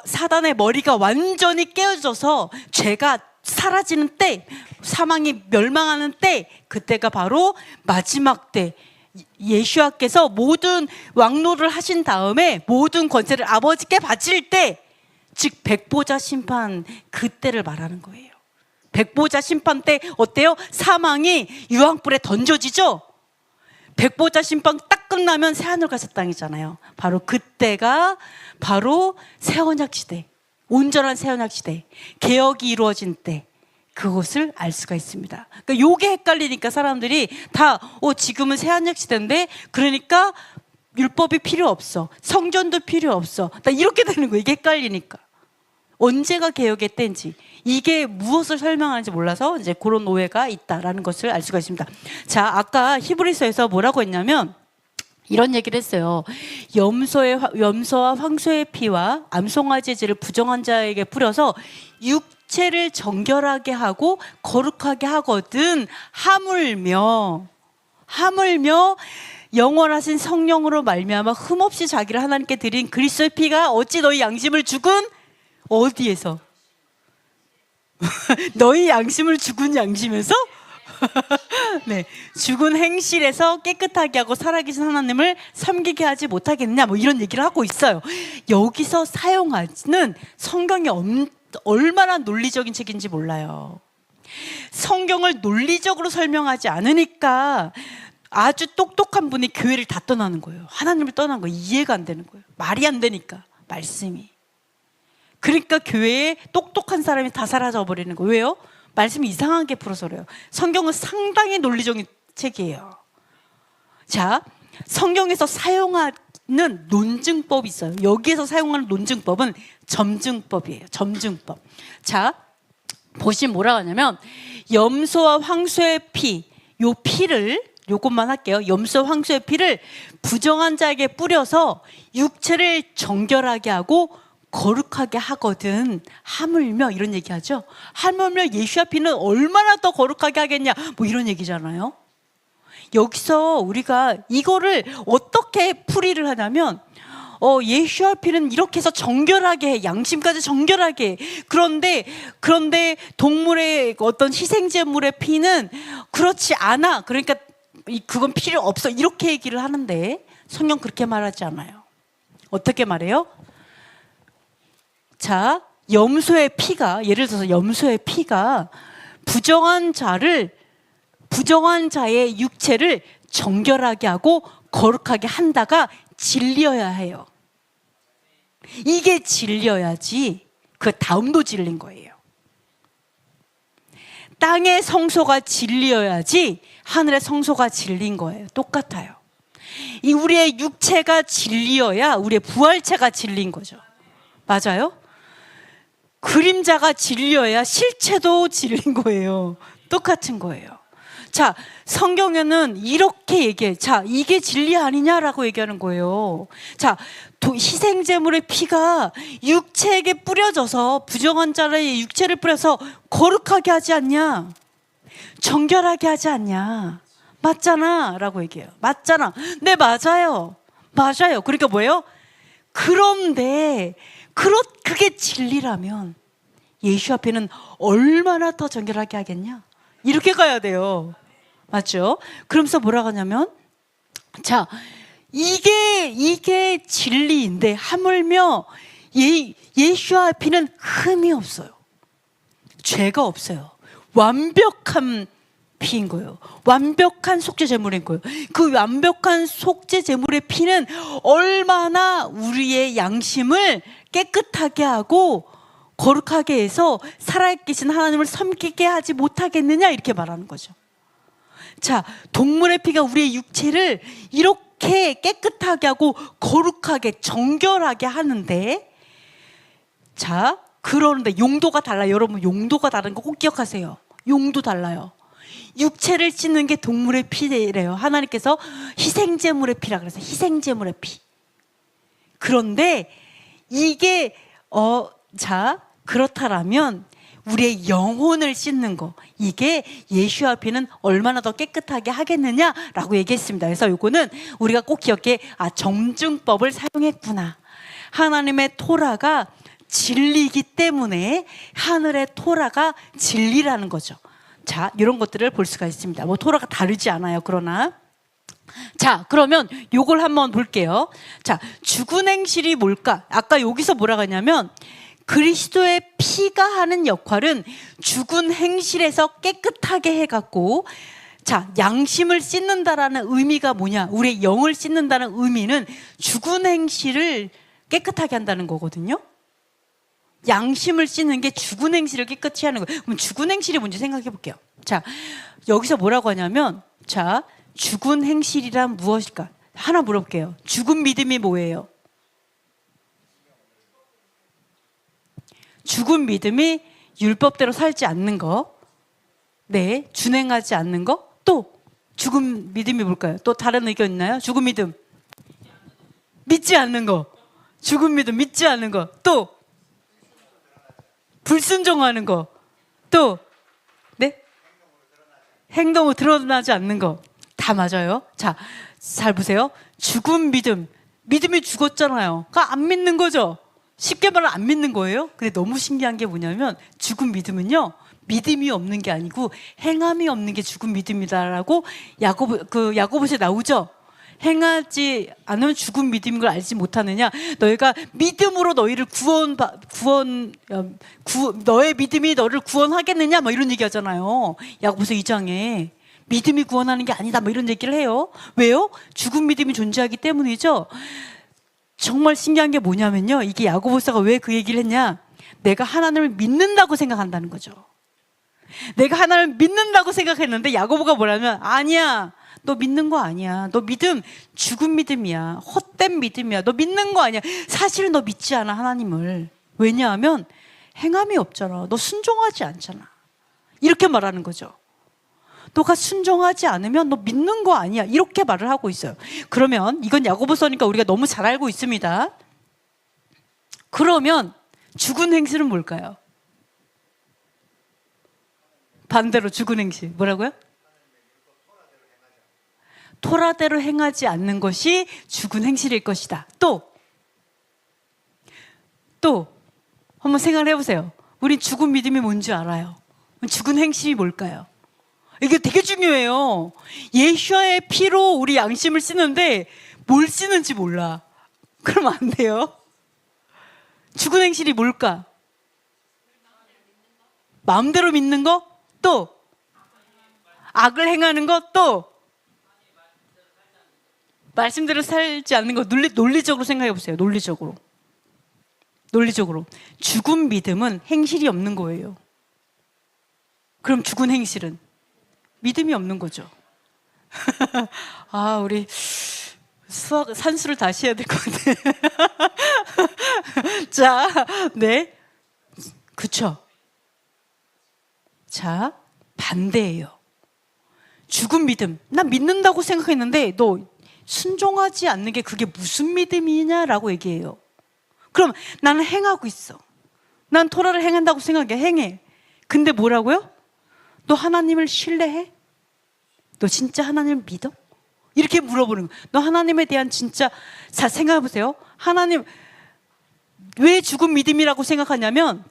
사단의 머리가 완전히 깨어져서 죄가 사라지는 때, 사망이 멸망하는 때, 그때가 바로 마지막 때. 예수와께서 모든 왕노를 하신 다음에 모든 권세를 아버지께 바칠 때, 즉 백보자 심판, 그때를 말하는 거예요. 백보자 심판 때 어때요? 사망이 유황불에 던져지죠? 백보자 심판 딱 끝나면 새하늘 가서 땅이잖아요. 바로 그때가 바로 새언약 시대, 온전한 새언약 시대, 개혁이 이루어진 때, 그것을 알 수가 있습니다. 그러니까 요게 헷갈리니까 사람들이 다 지금은 새언약 시대인데 그러니까 율법이 필요 없어, 성전도 필요 없어, 다 이렇게 되는 거예요. 이게 헷갈리니까. 언제가 개혁의 때인지, 이게 무엇을 설명하는지 몰라서 이제 그런 오해가 있다라는 것을 알 수가 있습니다. 자, 아까 히브리서에서 뭐라고 했냐면 이런 얘기를 했어요. 염소와 황소의 피와 암송아지를 부정한 자에게 뿌려서 육체를 정결하게 하고 거룩하게 하거든 하물며 영원하신 성령으로 말미암아 흠없이 자기를 하나님께 드린 그리스도의 피가 어찌 너희 양심을 죽은 어디에서? 너희 양심을 죽은 양심에서? 네, 죽은 행실에서 깨끗하게 하고 살아계신 하나님을 섬기게 하지 못하겠느냐, 뭐 이런 얘기를 하고 있어요. 여기서 사용하는 성경이 얼마나 논리적인 책인지 몰라요. 성경을 논리적으로 설명하지 않으니까 아주 똑똑한 분이 교회를 다 떠나는 거예요. 하나님을 떠난 거예요. 이해가 안 되는 거예요. 말이 안 되니까, 말씀이. 그러니까 교회에 똑똑한 사람이 다 사라져 버리는 거예요. 왜요? 말씀이 이상하게 풀어서 그래요. 성경은 상당히 논리적인 책이에요. 자, 성경에서 사용하는 논증법이 있어요. 여기에서 사용하는 논증법은 점증법이에요. 점증법. 자, 보시면 뭐라고 하냐면 염소와 황소의 피, 요 피를, 요것만 할게요. 염소와 황소의 피를 부정한 자에게 뿌려서 육체를 정결하게 하고 거룩하게 하거든 하물며, 이런 얘기하죠. 하물며 예수의 피는 얼마나 더 거룩하게 하겠냐, 뭐 이런 얘기잖아요. 여기서 우리가 이거를 어떻게 풀이를 하냐면 예수의 피는 이렇게 해서 정결하게 해, 양심까지 정결하게 해. 그런데 동물의 어떤 희생제물의 피는 그렇지 않아, 그러니까 그건 필요 없어, 이렇게 얘기를 하는데 성경 그렇게 말하지 않아요. 어떻게 말해요? 자, 염소의 피가, 예를 들어서 염소의 피가 부정한 자의 육체를 정결하게 하고 거룩하게 한다가 진리여야 해요. 이게 진리여야지 그 다음도 진리인 거예요. 땅의 성소가 진리여야지 하늘의 성소가 진리인 거예요. 똑같아요. 이 우리의 육체가 진리여야 우리의 부활체가 진리인 거죠. 맞아요? 그림자가 진리여야 실체도 진리인 거예요. 똑같은 거예요. 자, 성경에는 이렇게 얘기해. 자, 이게 진리 아니냐라고 얘기하는 거예요. 자, 희생제물의 피가 육체에게 뿌려져서, 부정한 자의 육체를 뿌려서 거룩하게 하지 않냐, 정결하게 하지 않냐, 맞잖아 라고 얘기해요. 맞잖아. 네, 맞아요. 그러니까 뭐예요? 그런데 그게 진리라면 예수 앞에는 얼마나 더 정결하게 하겠냐, 이렇게 가야 돼요. 맞죠? 그러면서 뭐라고 하냐면, 자, 이게 진리인데 하물며 예수 앞에는 흠이 없어요. 죄가 없어요. 완벽한 피인 거예요. 완벽한 속죄 제물인 거예요. 그 완벽한 속죄 제물의 피는 얼마나 우리의 양심을 깨끗하게 하고 거룩하게 해서 살아계신 하나님을 섬기게 하지 못하겠느냐, 이렇게 말하는 거죠. 자, 동물의 피가 우리의 육체를 이렇게 깨끗하게 하고 거룩하게 정결하게 하는데, 자, 그러는데 용도가 달라요. 여러분, 용도가 다른 거 꼭 기억하세요. 용도 달라요. 육체를 씻는 게 동물의 피래요. 하나님께서 희생제물의 피라 그래서 희생제물의 피. 그런데 이게 자, 그렇다라면 우리의 영혼을 씻는 거, 이게 예수와 피는 얼마나 더 깨끗하게 하겠느냐라고 얘기했습니다. 그래서 이거는 우리가 꼭 기억해, 정증법을 사용했구나. 하나님의 토라가 진리이기 때문에 하늘의 토라가 진리라는 거죠. 자, 이런 것들을 볼 수가 있습니다. 뭐 토라가 다르지 않아요. 그러나 자, 그러면 요걸 한번 볼게요. 자, 죽은 행실이 뭘까? 아까 여기서 뭐라고 하냐면 그리스도의 피가 하는 역할은 죽은 행실에서 깨끗하게 해갖고, 자, 양심을 씻는다라는 의미가 뭐냐? 우리의 영을 씻는다는 의미는 죽은 행실을 깨끗하게 한다는 거거든요. 양심을 씻는 게 죽은 행실을 깨끗이 하는 거예요. 그럼 죽은 행실이 뭔지 생각해 볼게요. 자, 여기서 뭐라고 하냐면, 자, 죽은 행실이란 무엇일까? 하나 물어볼게요. 죽은 믿음이 뭐예요? 죽은 믿음이 율법대로 살지 않는 거, 네, 준행하지 않는 거. 또 죽은 믿음이 뭘까요? 또 다른 의견 있나요? 죽은 믿음, 믿지 않는 거. 죽은 믿음, 믿지 않는 거. 또 불순종하는 거. 또 네, 행동으로 드러나지 않는 거. 다 맞아요. 자, 잘 보세요. 죽은 믿음, 믿음이 죽었잖아요. 그러니까 안 믿는 거죠. 쉽게 말하면 안 믿는 거예요. 근데 너무 신기한 게 뭐냐면 죽은 믿음은요, 믿음이 없는 게 아니고 행함이 없는 게 죽은 믿음이다라고 야고보서에 나오죠. 행하지 않으면 죽은 믿음인 걸 알지 못하느냐. 너희가 믿음으로 너희를 너의 믿음이 너를 구원하겠느냐, 뭐 이런 얘기 하잖아요. 야고보서 2장에 믿음이 구원하는 게 아니다, 뭐 이런 얘기를 해요. 왜요? 죽은 믿음이 존재하기 때문이죠. 정말 신기한 게 뭐냐면요, 이게 야고보서가 왜 그 얘기를 했냐, 내가 하나님을 믿는다고 생각한다는 거죠. 내가 하나님을 믿는다고 생각했는데 야고보가 뭐라면, 아니야, 너 믿는 거 아니야. 너 믿음 죽은 믿음이야. 헛된 믿음이야. 너 믿는 거 아니야. 사실은 너 믿지 않아, 하나님을. 왜냐하면 행함이 없잖아. 너 순종하지 않잖아. 이렇게 말하는 거죠. 너가 순종하지 않으면 너 믿는 거 아니야, 이렇게 말을 하고 있어요. 그러면 이건 야고보서니까 우리가 너무 잘 알고 있습니다. 그러면 죽은 행실은 뭘까요? 반대로 죽은 행실 뭐라고요? 토라대로 행하지 않는 것이 죽은 행실일 것이다. 또 한번 생각을 해보세요. 우린 죽은 믿음이 뭔지 알아요. 죽은 행실이 뭘까요? 이게 되게 중요해요. 예수와의 피로 우리 양심을 씻는데 뭘 씻는지 몰라. 그러면 안 돼요. 죽은 행실이 뭘까? 마음대로 믿는 거? 또 악을 행하는 거? 또 말씀대로 살지 않는 거. 논리적으로 생각해 보세요. 논리적으로 죽은 믿음은 행실이 없는 거예요. 그럼 죽은 행실은 믿음이 없는 거죠. 우리 산수를 다시 해야 될 것 같아. 자, 네, 그쵸. 자, 반대예요. 죽은 믿음, 난 믿는다고 생각했는데 너 순종하지 않는 게 그게 무슨 믿음이냐라고 얘기해요. 그럼 나는 행하고 있어. 난 토라를 행한다고 생각해. 행해. 근데 뭐라고요? 너 하나님을 신뢰해? 너 진짜 하나님을 믿어? 이렇게 물어보는 거예요. 너 하나님에 대한 진짜, 자, 생각해 보세요. 하나님, 왜 죽은 믿음이라고 생각하냐면,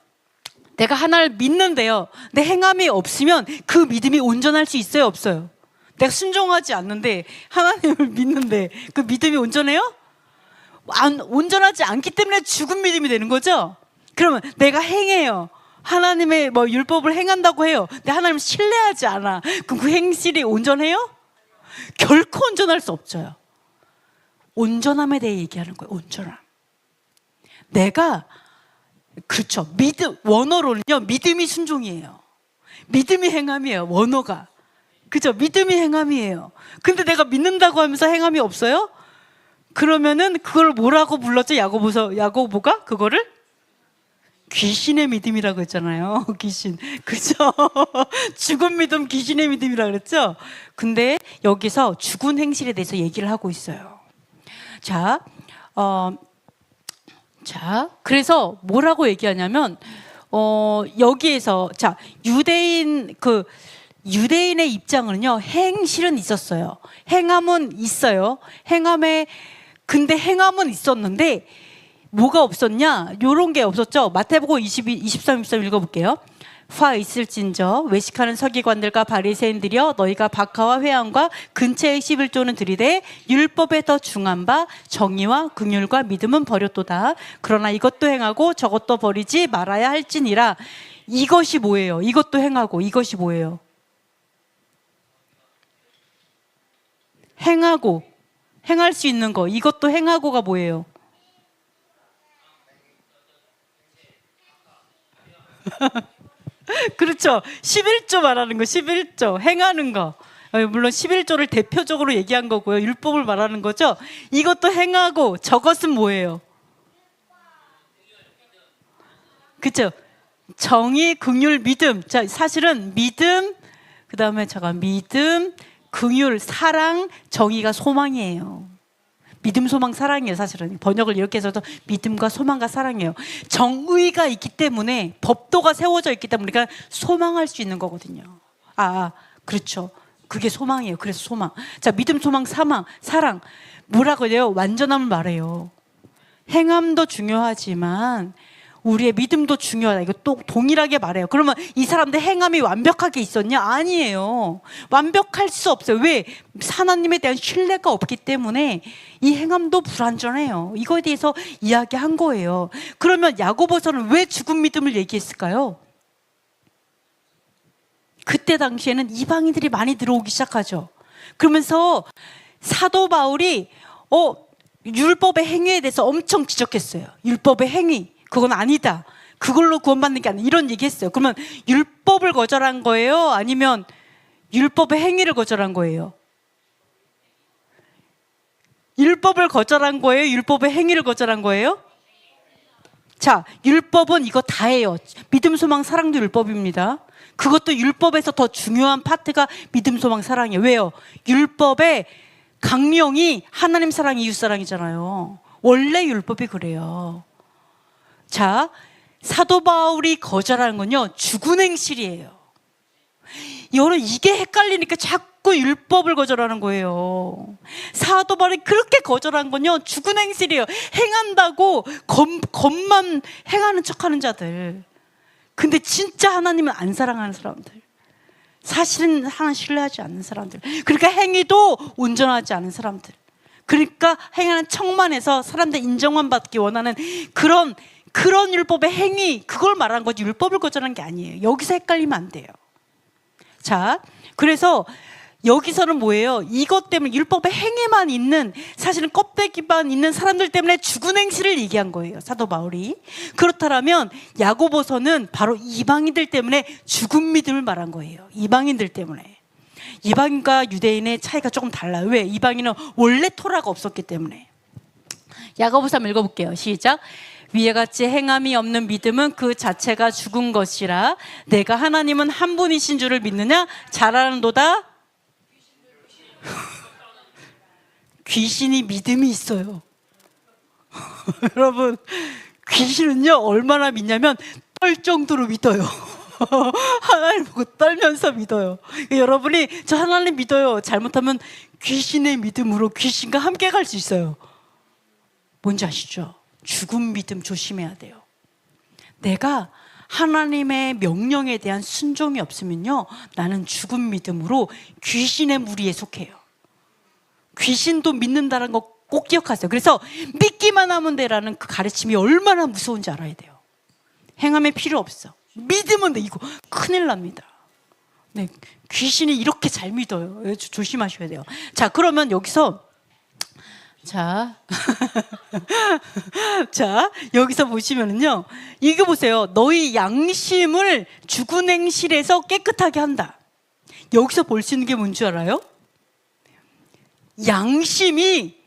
내가 하나를 믿는데요, 내 행함이 없으면 그 믿음이 온전할 수 있어요, 없어요? 내가 순종하지 않는데 하나님을 믿는데 그 믿음이 온전해요? 온전하지 않기 때문에 죽은 믿음이 되는 거죠. 그러면 내가 행해요. 하나님의 뭐 율법을 행한다고 해요. 근데 하나님 신뢰하지 않아. 그럼 그 행실이 온전해요? 결코 온전할 수 없어요. 온전함에 대해 얘기하는 거예요. 온전함. 내가 그렇죠. 믿음, 원어로는요, 믿음이 순종이에요. 믿음이 행함이에요. 원어가. 그죠? 믿음이 행함이에요. 근데 내가 믿는다고 하면서 행함이 없어요? 그러면은 그걸 뭐라고 불렀죠? 야고보가 그거를 귀신의 믿음이라고 했잖아요. 귀신. 그죠? 죽은 믿음, 귀신의 믿음이라고 그랬죠? 근데 여기서 죽은 행실에 대해서 얘기를 하고 있어요. 그래서 뭐라고 얘기하냐면, 여기에서, 유대인의 입장은요, 행실은 있었어요. 행함은 있어요. 근데 행함은 있었는데, 뭐가 없었냐? 요런 게 없었죠? 마태복음 23 읽어볼게요. 화 있을진저 외식하는 서기관들과 바리새인들이여 너희가 박하와 회당과 근처의 11조는 들이되 율법에 더 중한 바 정의와 긍휼과 믿음은 버렸도다. 그러나 이것도 행하고 저것도 버리지 말아야 할지니라. 이것이 뭐예요? 이것도 행하고 이것이 뭐예요? 행하고 행할 수 있는 거 이것도 행하고가 뭐예요? 그렇죠. 11조 말하는 거 11조 행하는 거. 물론 11조를 대표적으로 얘기한 거고요. 율법을 말하는 거죠. 이것도 행하고 저것은 뭐예요? 그렇죠. 정의, 긍휼, 믿음. 자, 사실은 믿음, 그다음에 믿음, 긍휼, 사랑, 정의가 소망이에요. 믿음, 소망, 사랑이에요. 사실은 번역을 이렇게 해서도 믿음과 소망과 사랑이에요. 정의가 있기 때문에 법도가 세워져 있기 때문에 우리가 소망할 수 있는 거거든요. 그렇죠. 그게 소망이에요. 그래서 소망. 자, 믿음, 소망, 사랑 뭐라고 해요? 완전함을 말해요. 행함도 중요하지만 우리의 믿음도 중요하다. 이거 또 동일하게 말해요. 그러면 이 사람들 행함이 완벽하게 있었냐? 아니에요. 완벽할 수 없어요. 왜? 하나님에 대한 신뢰가 없기 때문에 이 행함도 불완전해요. 이거에 대해서 이야기한 거예요. 그러면 야고보서는 왜 죽은 믿음을 얘기했을까요? 그때 당시에는 이방인들이 많이 들어오기 시작하죠. 그러면서 사도 바울이 율법의 행위에 대해서 엄청 지적했어요. 율법의 행위. 그건 아니다. 그걸로 구원받는 게 아니라 이런 얘기했어요. 그러면 율법을 거절한 거예요? 아니면 율법의 행위를 거절한 거예요? 율법을 거절한 거예요? 율법의 행위를 거절한 거예요? 자, 율법은 이거 다예요. 믿음, 소망, 사랑도 율법입니다. 그것도 율법에서 더 중요한 파트가 믿음, 소망, 사랑이에요. 왜요? 율법의 강령이 하나님 사랑, 이웃 사랑이잖아요. 원래 율법이 그래요. 자, 사도 바울이 거절하는 건요, 죽은 행실이에요. 여러분, 이게 헷갈리니까 자꾸 율법을 거절하는 거예요. 사도 바울이 그렇게 거절한 건요, 죽은 행실이에요. 행한다고 겉만 행하는 척하는 자들. 근데 진짜 하나님은 안 사랑하는 사람들. 사실은 하나님 신뢰하지 않는 사람들. 그러니까 행위도 온전하지 않은 사람들. 그러니까 행하는 척만 해서 사람들 인정만 받기 원하는 그런 율법의 행위, 그걸 말한 거지 율법을 거절한 게 아니에요. 여기서 헷갈리면 안 돼요. 자, 그래서 여기서는 뭐예요? 이것 때문에 율법의 행위만 있는, 사실은 껍데기만 있는 사람들 때문에 죽은 행실을 얘기한 거예요, 사도 바울이. 그렇다면 야고보서는 바로 이방인들 때문에 죽은 믿음을 말한 거예요. 이방인들 때문에. 이방인과 유대인의 차이가 조금 달라요. 왜? 이방인은 원래 토라가 없었기 때문에. 야고보서 한번 읽어볼게요. 시작. 위에 같이 행함이 없는 믿음은 그 자체가 죽은 것이라 내가 하나님은 한 분이신 줄을 믿느냐? 잘 아는도다. 귀신이 믿음이 있어요. 여러분, 귀신은요 얼마나 믿냐면 떨 정도로 믿어요. 하나님 보고 떨면서 믿어요. 여러분이 저 하나님 믿어요 잘못하면 귀신의 믿음으로 귀신과 함께 갈 수 있어요. 뭔지 아시죠? 죽은 믿음 조심해야 돼요. 내가 하나님의 명령에 대한 순종이 없으면요, 나는 죽은 믿음으로 귀신의 무리에 속해요. 귀신도 믿는다는 거 꼭 기억하세요. 그래서 믿기만 하면 돼라는 그 가르침이 얼마나 무서운지 알아야 돼요. 행함에 필요 없어. 믿으면 돼. 이거 큰일 납니다. 네, 귀신이 이렇게 잘 믿어요. 조심하셔야 돼요. 자, 그러면 여기서 자, 자, 여기서 보시면은요, 이거 보세요. 너희 양심을 죽은 행실에서 깨끗하게 한다. 여기서 볼 수 있는 게 뭔 줄 알아요? 양심이,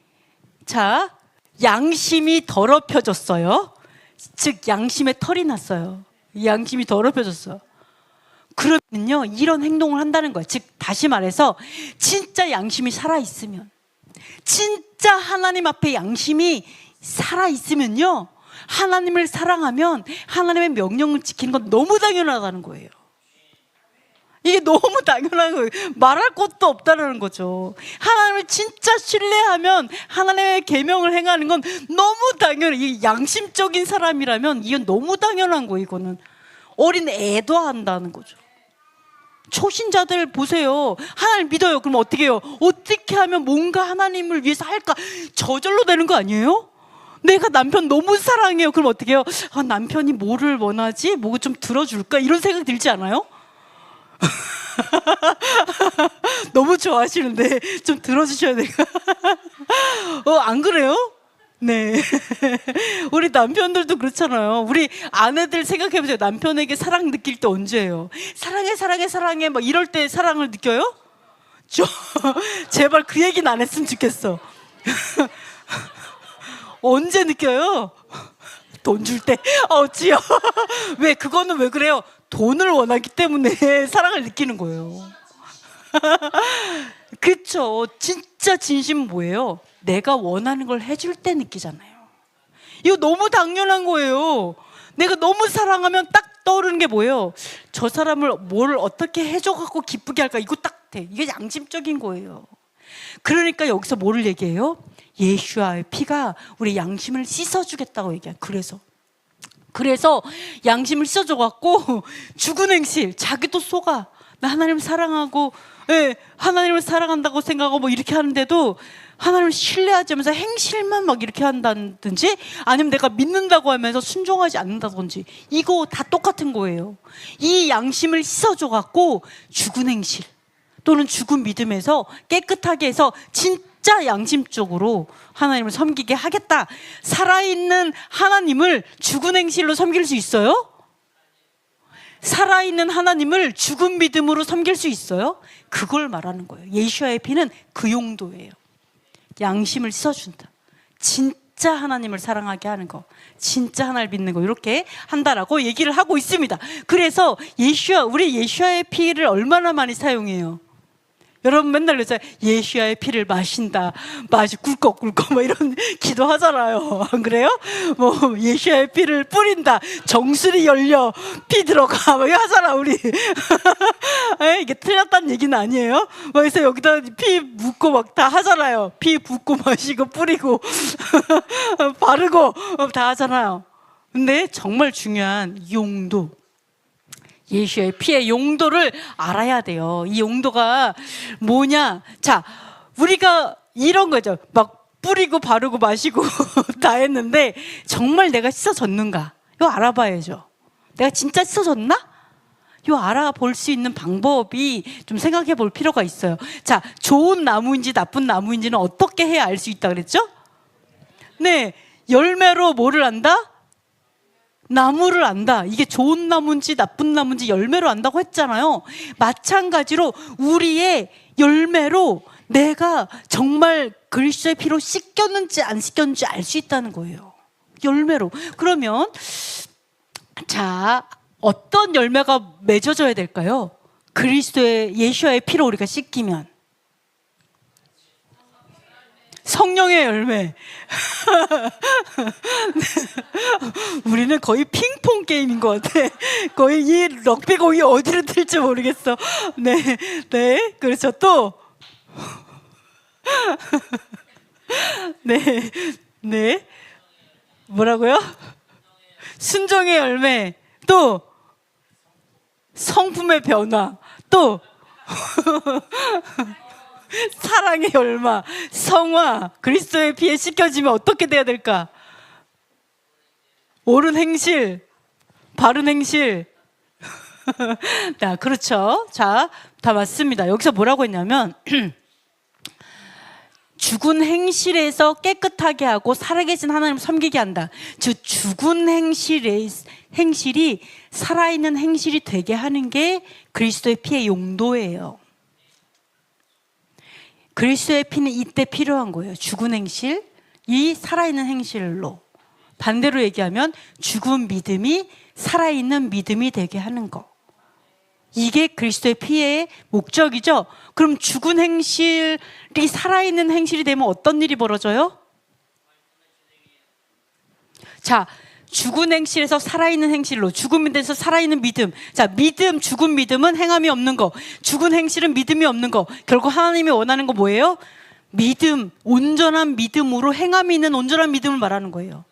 자, 양심이 더럽혀졌어요. 즉, 양심에 털이 났어요. 양심이 더럽혀졌어. 그러면요, 이런 행동을 한다는 거예요. 즉, 다시 말해서, 진짜 양심이 살아있으면, 진짜 하나님 앞에 양심이 살아있으면요, 하나님을 사랑하면 하나님의 명령을 지키는 건 너무 당연하다는 거예요. 이게 너무 당연한 거예요. 말할 것도 없다는 거죠. 하나님을 진짜 신뢰하면 하나님의 계명을 행하는 건 너무 당연해. 이게 양심적인 사람이라면 이건 너무 당연한 거예요. 이거는 어린 애도 한다는 거죠. 초신자들 보세요. 하나님 믿어요. 그럼 어떻게 해요? 어떻게 하면 뭔가 하나님을 위해서 할까? 저절로 되는 거 아니에요? 내가 남편 너무 사랑해요. 그럼 어떻게 해요? 아, 남편이 뭐를 원하지? 뭐 좀 들어줄까? 이런 생각 들지 않아요? 너무 좋아하시는데 좀 들어주셔야 돼요. 안 그래요? 네. 우리 남편들도 그렇잖아요. 우리 아내들 생각해보세요. 남편에게 사랑 느낄 때 언제예요? 사랑해 사랑해 사랑해 막 이럴 때 사랑을 느껴요? 제발 그 얘기는 안 했으면 좋겠어. 언제 느껴요? 돈 줄 때. 어찌요? 왜 그거는 왜 그래요? 돈을 원하기 때문에 사랑을 느끼는 거예요. 그렇죠. 진짜 진심은 뭐예요? 내가 원하는 걸 해줄 때 느끼잖아요. 이거 너무 당연한 거예요. 내가 너무 사랑하면 딱 떠오르는 게 뭐예요? 저 사람을 뭘 어떻게 해줘갖고 기쁘게 할까? 이거 딱 돼. 이게 양심적인 거예요. 그러니까 여기서 뭐를 얘기해요? 예수와의 피가 우리 양심을 씻어주겠다고 얘기해요. 그래서 양심을 씻어줘갖고 죽은 행실, 자기도 속아. 나 하나님을 사랑하고, 예, 하나님을 사랑한다고 생각하고 뭐 이렇게 하는데도 하나님을 신뢰하지 않으면서 행실만 막 이렇게 한다든지, 아니면 내가 믿는다고 하면서 순종하지 않는다든지, 이거 다 똑같은 거예요. 이 양심을 씻어줘갖고 죽은 행실 또는 죽은 믿음에서 깨끗하게 해서 진짜 양심적으로 하나님을 섬기게 하겠다. 살아있는 하나님을 죽은 행실로 섬길 수 있어요? 살아있는 하나님을 죽은 믿음으로 섬길 수 있어요? 그걸 말하는 거예요. 예수와의 피는 그 용도예요. 양심을 씻어준다. 진짜 하나님을 사랑하게 하는 거, 진짜 하나님을 믿는 거, 이렇게 한다라고 얘기를 하고 있습니다. 그래서 우리 예수와의 피를 얼마나 많이 사용해요? 여러분 맨날 그러잖아요. 예수와의 피를 마신다. 꿀꺽꿀꺽 뭐 이런 기도 하잖아요. 안 그래요? 뭐 예수와의 피를 뿌린다. 정수리 열려 피 들어가 뭐 이거 하잖아 우리. 이게 틀렸다는 얘기는 아니에요. 그래서 여기다 피 붓고 막 다 하잖아요. 피 붓고 마시고 뿌리고 바르고 다 하잖아요. 근데 정말 중요한 용도, 예수의 피의 용도를 알아야 돼요. 이 용도가 뭐냐? 자, 우리가 이런 거죠. 막 뿌리고 바르고 마시고 다 했는데 정말 내가 씻어졌는가? 이거 알아봐야죠. 내가 진짜 씻어졌나? 이거 알아볼 수 있는 방법이 좀 생각해 볼 필요가 있어요. 자, 좋은 나무인지 나쁜 나무인지는 어떻게 해야 알 수 있다 그랬죠? 네, 열매로 뭐를 안다? 나무를 안다. 이게 좋은 나무인지 나쁜 나무인지 열매로 안다고 했잖아요. 마찬가지로 우리의 열매로 내가 정말 그리스도의 피로 씻겼는지 안 씻겼는지 알 수 있다는 거예요. 열매로. 그러면 자, 어떤 열매가 맺어져야 될까요? 그리스도의 예수와의 피로 우리가 씻기면 성령의 열매. 우리는 거의 핑퐁 게임인 것 같아. 거의 이 럭비공이 어디로 튈지 모르겠어. 네, 네. 그렇죠. 또, 네, 네. 뭐라고요? 순종의 열매. 또, 성품의 변화. 또, 사랑의 열마, 성화, 그리스도의 피에 씻겨지면 어떻게 돼야 될까? 옳은 행실, 바른 행실, 자, 그렇죠. 자, 다 맞습니다. 여기서 뭐라고 했냐면 죽은 행실에서 깨끗하게 하고 살아계신 하나님을 섬기게 한다. 즉 죽은 행실이 살아있는 행실이 되게 하는 게 그리스도의 피의 용도예요. 그리스도의 피는 이때 필요한 거예요. 죽은 행실, 이 살아있는 행실로. 반대로 얘기하면 죽은 믿음이 살아있는 믿음이 되게 하는 거. 이게 그리스도의 피의 목적이죠. 그럼 죽은 행실이 살아있는 행실이 되면 어떤 일이 벌어져요? 자, 죽은 행실에서 살아있는 행실로, 죽은 믿음에서 살아있는 믿음. 자, 믿음, 죽은 믿음은 행함이 없는 거. 죽은 행실은 믿음이 없는 거. 결국 하나님이 원하는 거 뭐예요? 믿음, 온전한 믿음으로 행함이 있는 온전한 믿음을 말하는 거예요.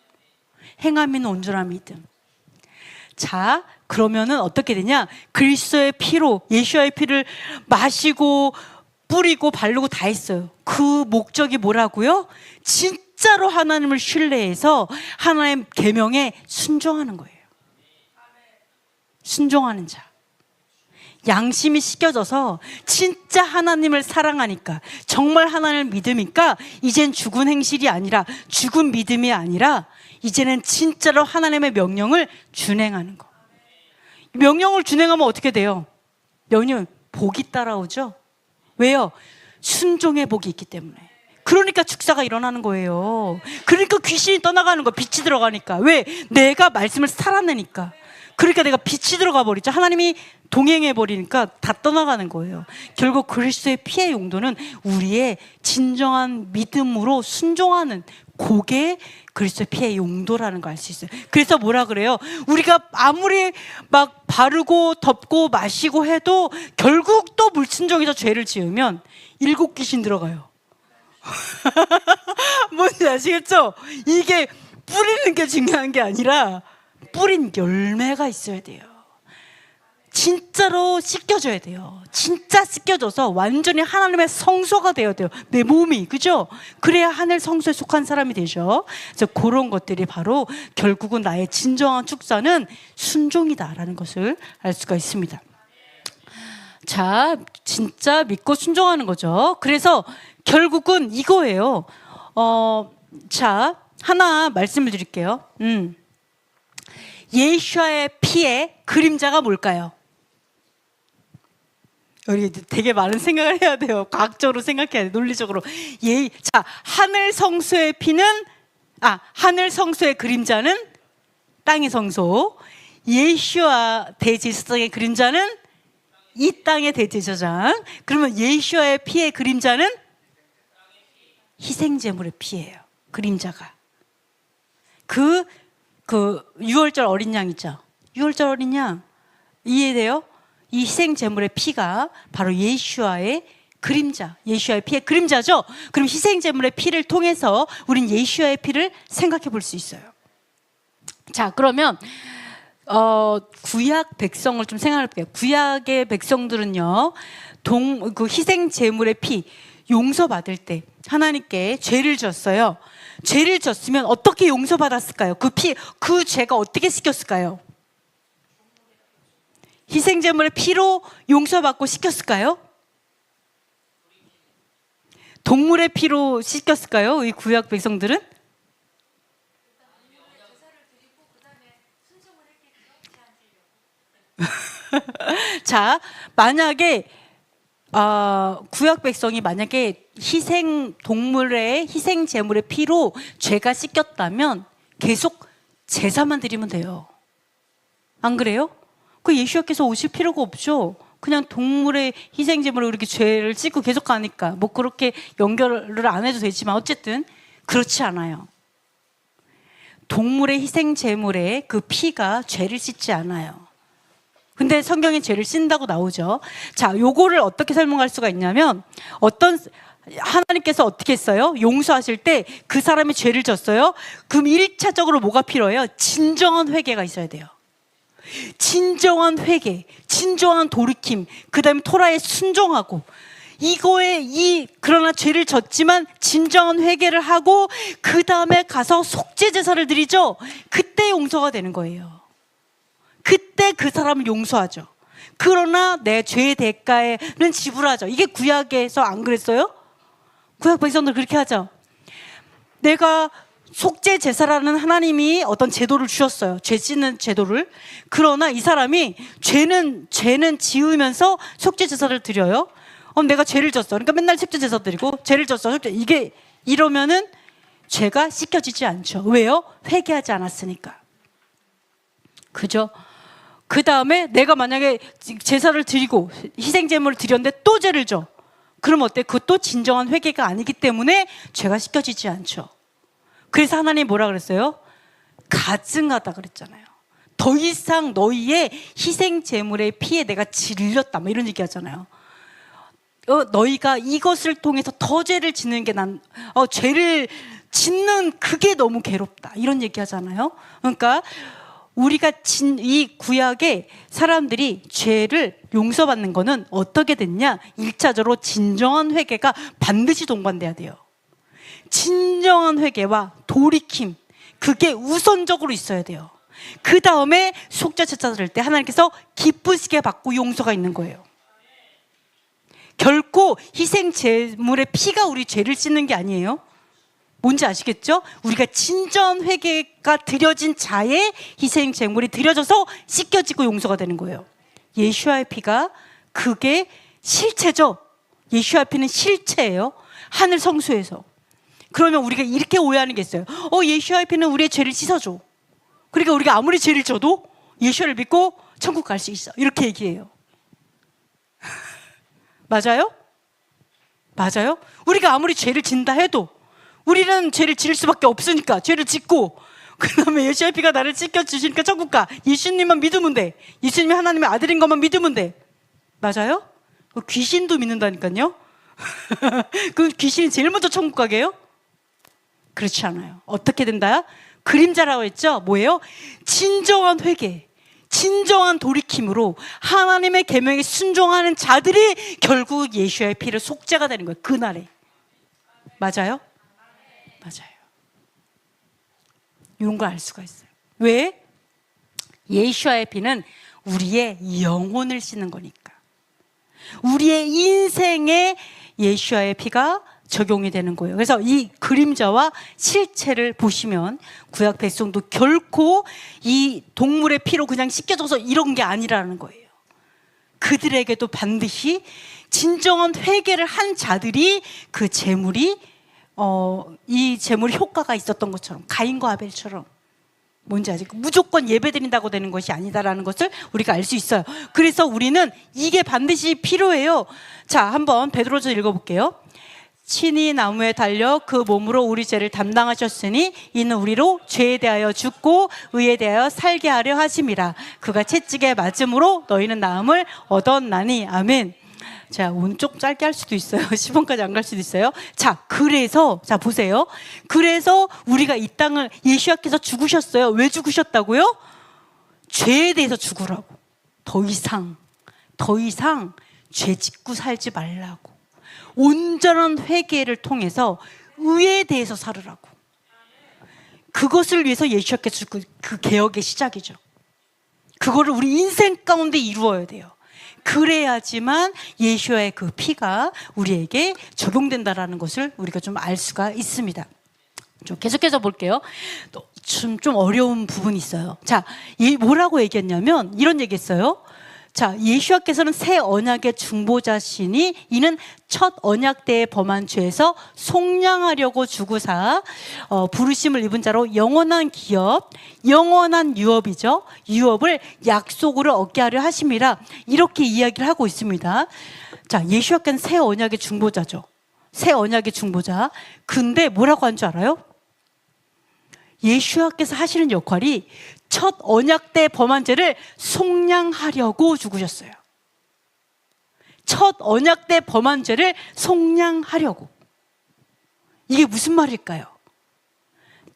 행함이 있는 온전한 믿음. 자, 그러면은 어떻게 되냐? 그리스도의 피로, 예수와의 피를 마시고 뿌리고 바르고 다 했어요. 그 목적이 뭐라고요? 진짜로 하나님을 신뢰해서 하나님의 계명에 순종하는 거예요. 순종하는 자. 양심이 씻겨져서 진짜 하나님을 사랑하니까, 정말 하나님을 믿으니까 이젠 죽은 행실이 아니라, 죽은 믿음이 아니라 이제는 진짜로 하나님의 명령을 준행하는 거. 명령을 준행하면 어떻게 돼요? 명령, 복이 따라오죠? 왜요? 순종의 복이 있기 때문에. 그러니까 축사가 일어나는 거예요. 그러니까 귀신이 떠나가는 거, 빛이 들어가니까. 왜? 내가 말씀을 살아내니까. 그러니까 내가 빛이 들어가 버리죠. 하나님이 동행해 버리니까 다 떠나가는 거예요. 결국 그리스도의 피의 용도는 우리의 진정한 믿음으로 순종하는, 그게 그리스도의 피의 용도라는 걸 알 수 있어요. 그래서 뭐라 그래요? 우리가 아무리 막 바르고 덮고 마시고 해도 결국 또 불순종해서 죄를 지으면 7 귀신 들어가요. 뭔지 아시겠죠? 이게 뿌리는 게 중요한 게 아니라 뿌린 열매가 있어야 돼요. 진짜로 씻겨져야 돼요. 진짜 씻겨져서 완전히 하나님의 성소가 되어야 돼요. 내 몸이, 그죠? 그래야 하늘 성소에 속한 사람이 되죠. 그래서 그런 것들이 바로 결국은 나의 진정한 축사는 순종이다라는 것을 알 수가 있습니다. 자, 진짜 믿고 순종하는 거죠. 그래서 결국은 이거예요. 자, 하나 말씀을 드릴게요. 예수와의 피의 그림자가 뭘까요? 우리 되게 많은 생각을 해야 돼요. 과학적으로 생각해야 돼요. 논리적으로. 자, 하늘 성소의 피는, 하늘 성소의 그림자는 땅의 성소. 예수와 대제사장의 그림자는 이 땅의 대제사장. 그러면 예수와의 피의 그림자는 희생제물의 피예요. 그림자가. 그 6월절 어린 양 있죠. 6월절 어린 양 이해돼요? 이 희생제물의 피가 바로 예수와의 그림자, 예수와의 피의 그림자죠. 그럼 희생제물의 피를 통해서 우린 예수와의 피를 생각해 볼 수 있어요. 자, 그러면 구약 백성을 좀 생각해 볼게요. 구약의 백성들은요, 그 희생제물의 피 용서받을 때 하나님께 죄를 졌어요. 죄를 졌으면 어떻게 용서받았을까요? 그 죄가 어떻게 씻겼을까요? 희생제물의 피로 용서받고 씻겼을까요? 동물의 피로 씻겼을까요? 이 구약 백성들은? 자, 만약에 구약 백성이 만약에 동물의 희생제물의 피로 죄가 씻겼다면 계속 제사만 드리면 돼요. 안 그래요? 그 예수님께서 오실 필요가 없죠. 그냥 동물의 희생제물로 이렇게 죄를 씻고 계속 가니까 뭐 그렇게 연결을 안 해도 되지만 어쨌든 그렇지 않아요. 동물의 희생제물의 그 피가 죄를 씻지 않아요. 근데 성경에 죄를 씻는다고 나오죠. 자, 요거를 어떻게 설명할 수가 있냐면, 하나님께서 어떻게 했어요? 용서하실 때 그 사람이 죄를 졌어요. 그럼 1차적으로 뭐가 필요해요? 진정한 회개가 있어야 돼요. 진정한 회개, 진정한 돌이킴, 그 다음에 토라에 순종하고, 그러나 죄를 졌지만 진정한 회개를 하고 그 다음에 가서 속죄 제사를 드리죠. 그때 용서가 되는 거예요. 그때 그 사람을 용서하죠. 그러나 내 죄의 대가에는 지불하죠. 이게 구약에서 안 그랬어요? 구약 백성들 그렇게 하죠. 내가 속죄 제사라는 하나님이 어떤 제도를 주셨어요. 죄 씻는 제도를. 그러나 이 사람이 죄는 지으면서 속죄 제사를 드려요. 내가 죄를 졌어. 그러니까 맨날 속죄 제사 드리고 죄를 졌어. 이게 이러면은 죄가 씻겨지지 않죠. 왜요? 회개하지 않았으니까. 그죠? 그 다음에 내가 만약에 제사를 드리고 희생제물을 드렸는데 또 죄를 져. 그럼 어때? 그것도 진정한 회개가 아니기 때문에 죄가 씻겨지지 않죠. 그래서 하나님 뭐라 그랬어요? 가증하다 그랬잖아요. 더 이상 너희의 희생제물의 피에 내가 질렸다 뭐 이런 얘기 하잖아요. 너희가 이것을 통해서 더 죄를 짓는 게 죄를 짓는 그게 너무 괴롭다 이런 얘기 하잖아요. 그러니까 우리가 이 구약에 사람들이 죄를 용서받는 거는 어떻게 됐냐? 1차적으로 진정한 회개가 반드시 동반돼야 돼요. 진정한 회개와 돌이킴, 그게 우선적으로 있어야 돼요. 그 다음에 속죄 제사 드릴 때 하나님께서 기쁘시게 받고 용서가 있는 거예요. 결코 희생 제물의 피가 우리 죄를 씻는 게 아니에요. 뭔지 아시겠죠? 우리가 진정한 회개가 드려진 자의 희생 제물이 드려져서 씻겨지고 용서가 되는 거예요. 예수와의 피가 그게 실체죠. 예수와의 피는 실체예요. 하늘 성소에서. 그러면 우리가 이렇게 오해하는 게 있어요. 예수와의 피는 우리의 죄를 씻어줘. 그러니까 우리가 아무리 죄를 져도 예수를 믿고 천국 갈 수 있어. 이렇게 얘기해요. 맞아요? 맞아요? 우리가 아무리 죄를 진다 해도 우리는 죄를 지을 수밖에 없으니까 죄를 짓고 그 다음에 예수의 피가 나를 씻겨주시니까 천국 가. 예수님만 믿으면 돼. 예수님이 하나님의 아들인 것만 믿으면 돼. 맞아요? 귀신도 믿는다니까요. 그 귀신이 제일 먼저 천국 가게요? 그렇지 않아요. 어떻게 된다? 그림자라고 했죠? 뭐예요? 진정한 회개, 진정한 돌이킴으로 하나님의 계명에 순종하는 자들이 결국 예수의 피를 속죄가 되는 거예요. 그날에. 맞아요? 맞아요. 이런 걸 알 수가 있어요. 왜? 예수의 피는 우리의 영혼을 씻는 거니까. 우리의 인생에 예수의 피가 적용이 되는 거예요. 그래서 이 그림자와 실체를 보시면 구약 백성도 결코 이 동물의 피로 그냥 씻겨져서 이런 게 아니라는 거예요. 그들에게도 반드시 진정한 회개를 한 자들이 그 제물이 이 제물이 효과가 있었던 것처럼, 가인과 아벨처럼. 뭔지 아직 무조건 예배드린다고 되는 것이 아니다라는 것을 우리가 알 수 있어요. 그래서 우리는 이게 반드시 필요해요. 자, 한번 베드로서 읽어볼게요. 친히 나무에 달려 그 몸으로 우리 죄를 담당하셨으니 이는 우리로 죄에 대하여 죽고 의에 대하여 살게 하려 하심이라. 그가 채찍에 맞음으로 너희는 나음을 얻었나니. 아멘. 자, 오늘 좀 짧게 할 수도 있어요. 10원까지 안 갈 수도 있어요. 자, 그래서 자 보세요. 그래서 우리가 이 땅을 예수님께서 죽으셨어요. 왜 죽으셨다고요? 죄에 대해서 죽으라고. 더 이상 죄 짓고 살지 말라고. 온전한 회개를 통해서 의에 대해서 살으라고. 그것을 위해서 예수님께서 죽고 그 개혁의 시작이죠. 그거를 우리 인생 가운데 이루어야 돼요. 그래야지만 예수의 그 피가 우리에게 적용된다라는 것을 우리가 좀 알 수가 있습니다. 좀 계속해서 볼게요. 좀 어려운 부분이 있어요. 자, 뭐라고 얘기했냐면 이런 얘기했어요. 자, 예수께서는 새 언약의 중보자시니 이는 첫 언약 때에 범한 죄에서 속량하려고 주구사 부르심을 입은 자로 영원한 기업, 영원한 유업이죠. 유업을 약속으로 얻게 하려 하심이라. 이렇게 이야기를 하고 있습니다. 자, 예수께서는 새 언약의 중보자죠. 새 언약의 중보자. 근데 뭐라고 한 줄 알아요? 예수께서 하시는 역할이 첫 언약 때 범한 죄를 속량하려고 죽으셨어요. 첫 언약 때 범한 죄를 속량하려고. 이게 무슨 말일까요?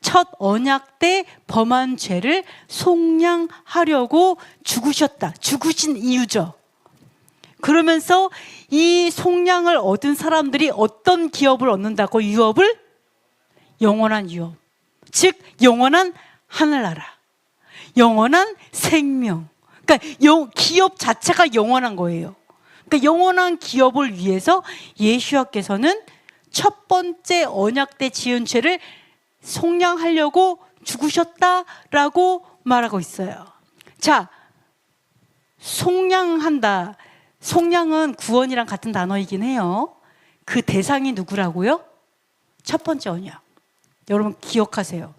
첫 언약 때 범한 죄를 속량하려고 죽으셨다. 죽으신 이유죠. 그러면서 이 속량을 얻은 사람들이 어떤 기업을 얻는다고? 유업을? 영원한 유업. 즉 영원한 하늘나라, 영원한 생명, 그러니까 기업 자체가 영원한 거예요. 그러니까 영원한 기업을 위해서 예수와께서는 첫 번째 언약 때 지은 죄를 속량하려고 죽으셨다라고 말하고 있어요. 자, 속량한다. 속량은 구원이랑 같은 단어이긴 해요. 그 대상이 누구라고요? 첫 번째 언약. 여러분 기억하세요.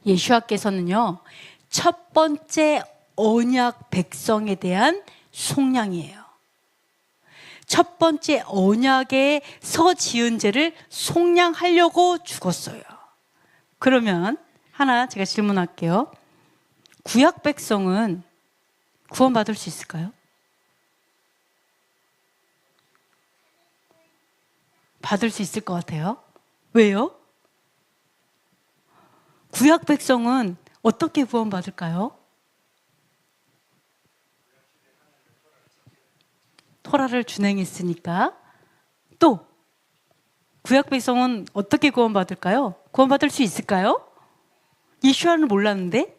예수와께서는요, 첫 번째 언약 백성에 대한 속량이에요. 첫 번째 언약에서 지은 죄를 속량하려고 죽었어요. 그러면 하나 제가 질문할게요. 구약 백성은 구원받을 수 있을까요? 받을 수 있을 것 같아요. 왜요? 구약 백성은 어떻게 구원받을까요? 토라를 준행했으니까. 또 구약 백성은 어떻게 구원받을까요? 구원받을 수 있을까요? 예수와는 몰랐는데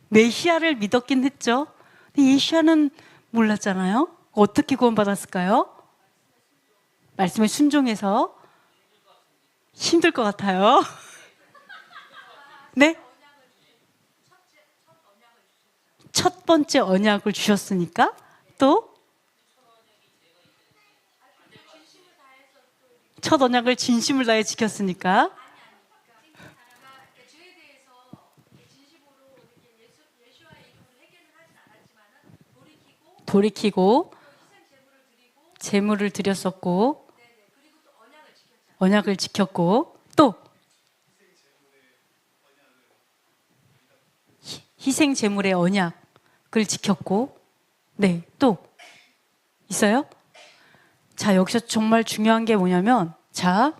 메시아를 믿었긴 했죠. 근데 예수와는 몰랐잖아요. 어떻게 구원받았을까요? 말씀에 순종해서. 힘들 것 같아요. 네? 첫 번째 언약을 주셨으니까. 또 첫 언약을 진심을 다해 지켰으니까. 돌이키고 제물을 드렸었고 언약을 지켰고. 또 희생 제물의 언약을 지켰고. 네, 또 있어요? 자, 여기서 정말 중요한 게 뭐냐면, 자,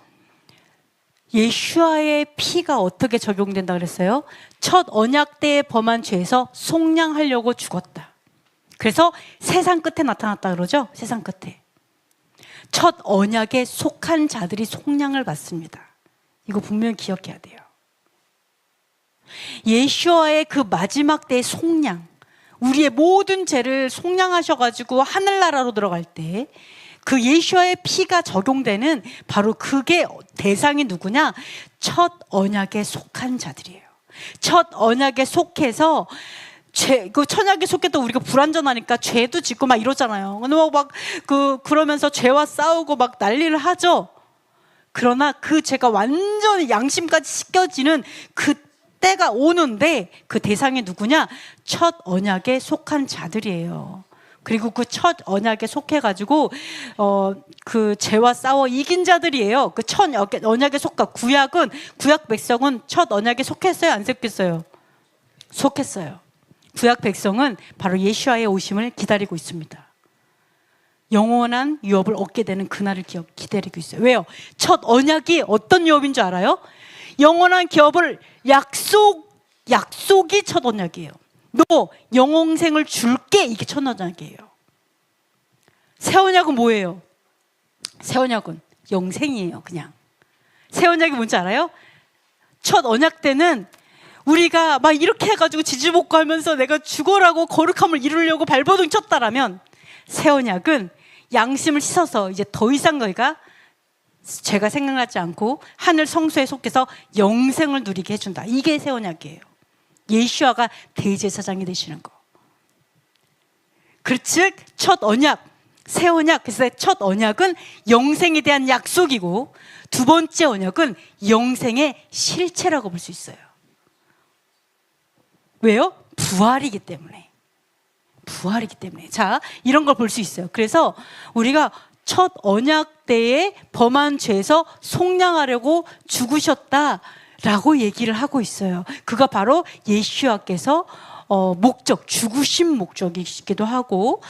예수와의 피가 어떻게 적용된다 그랬어요? 첫 언약 때에 범한 죄에서 속량하려고 죽었다. 그래서 세상 끝에 나타났다 그러죠? 세상 끝에. 첫 언약에 속한 자들이 속량을 받습니다. 이거 분명히 기억해야 돼요. 예수와의 그 마지막 때의 속량, 우리의 모든 죄를 속량하셔가지고 하늘나라로 들어갈 때 그 예수와의 피가 적용되는 바로 그게 대상이 누구냐? 첫 언약에 속한 자들이에요. 첫 언약에 속해서 그 천약에 속했다 우리가 불완전하니까 죄도 짓고 막 이러잖아요. 그러면서 죄와 싸우고 막 난리를 하죠. 그러나 그 죄가 완전히 양심까지 씻겨지는 그 때가 오는데 그 대상이 누구냐? 첫 언약에 속한 자들이에요. 그리고 그 첫 언약에 속해가지고 그 죄와 싸워 이긴 자들이에요. 그 첫 언약에 속한 구약 백성은 첫 언약에 속했어요? 안 속했어요? 속했어요. 구약 백성은 바로 예수와의 오심을 기다리고 있습니다. 영원한 유업을 얻게 되는 그날을 기다리고 있어요. 왜요? 첫 언약이 어떤 유업인 줄 알아요? 영원한 기업을 약속이 첫 언약이에요. 너 영생을 줄게, 이게 첫 언약이에요. 새 언약은 뭐예요? 새 언약은 영생이에요. 그냥 새 언약이 뭔지 알아요? 첫 언약 때는 우리가 막 이렇게 해가지고 지지볶고 하면서 내가 죽어라고 거룩함을 이루려고 발버둥 쳤다라면, 새 언약은 양심을 씻어서 이제 더 이상 너희가 죄가 생각나지 않고 하늘 성소에 속해서 영생을 누리게 해준다. 이게 새 언약이에요. 예수와가 대제사장이 되시는 거. 즉 첫 언약, 새 언약. 그래서 첫 언약은 영생에 대한 약속이고, 두 번째 언약은 영생의 실체라고 볼 수 있어요. 왜요? 부활이기 때문에. 자, 이런 걸 볼 수 있어요. 그래서 우리가 첫 언약 때에 범한 죄에서 속량하려고 죽으셨다라고 얘기를 하고 있어요. 그가 바로 예수와께서 죽으신 목적이기도 하고,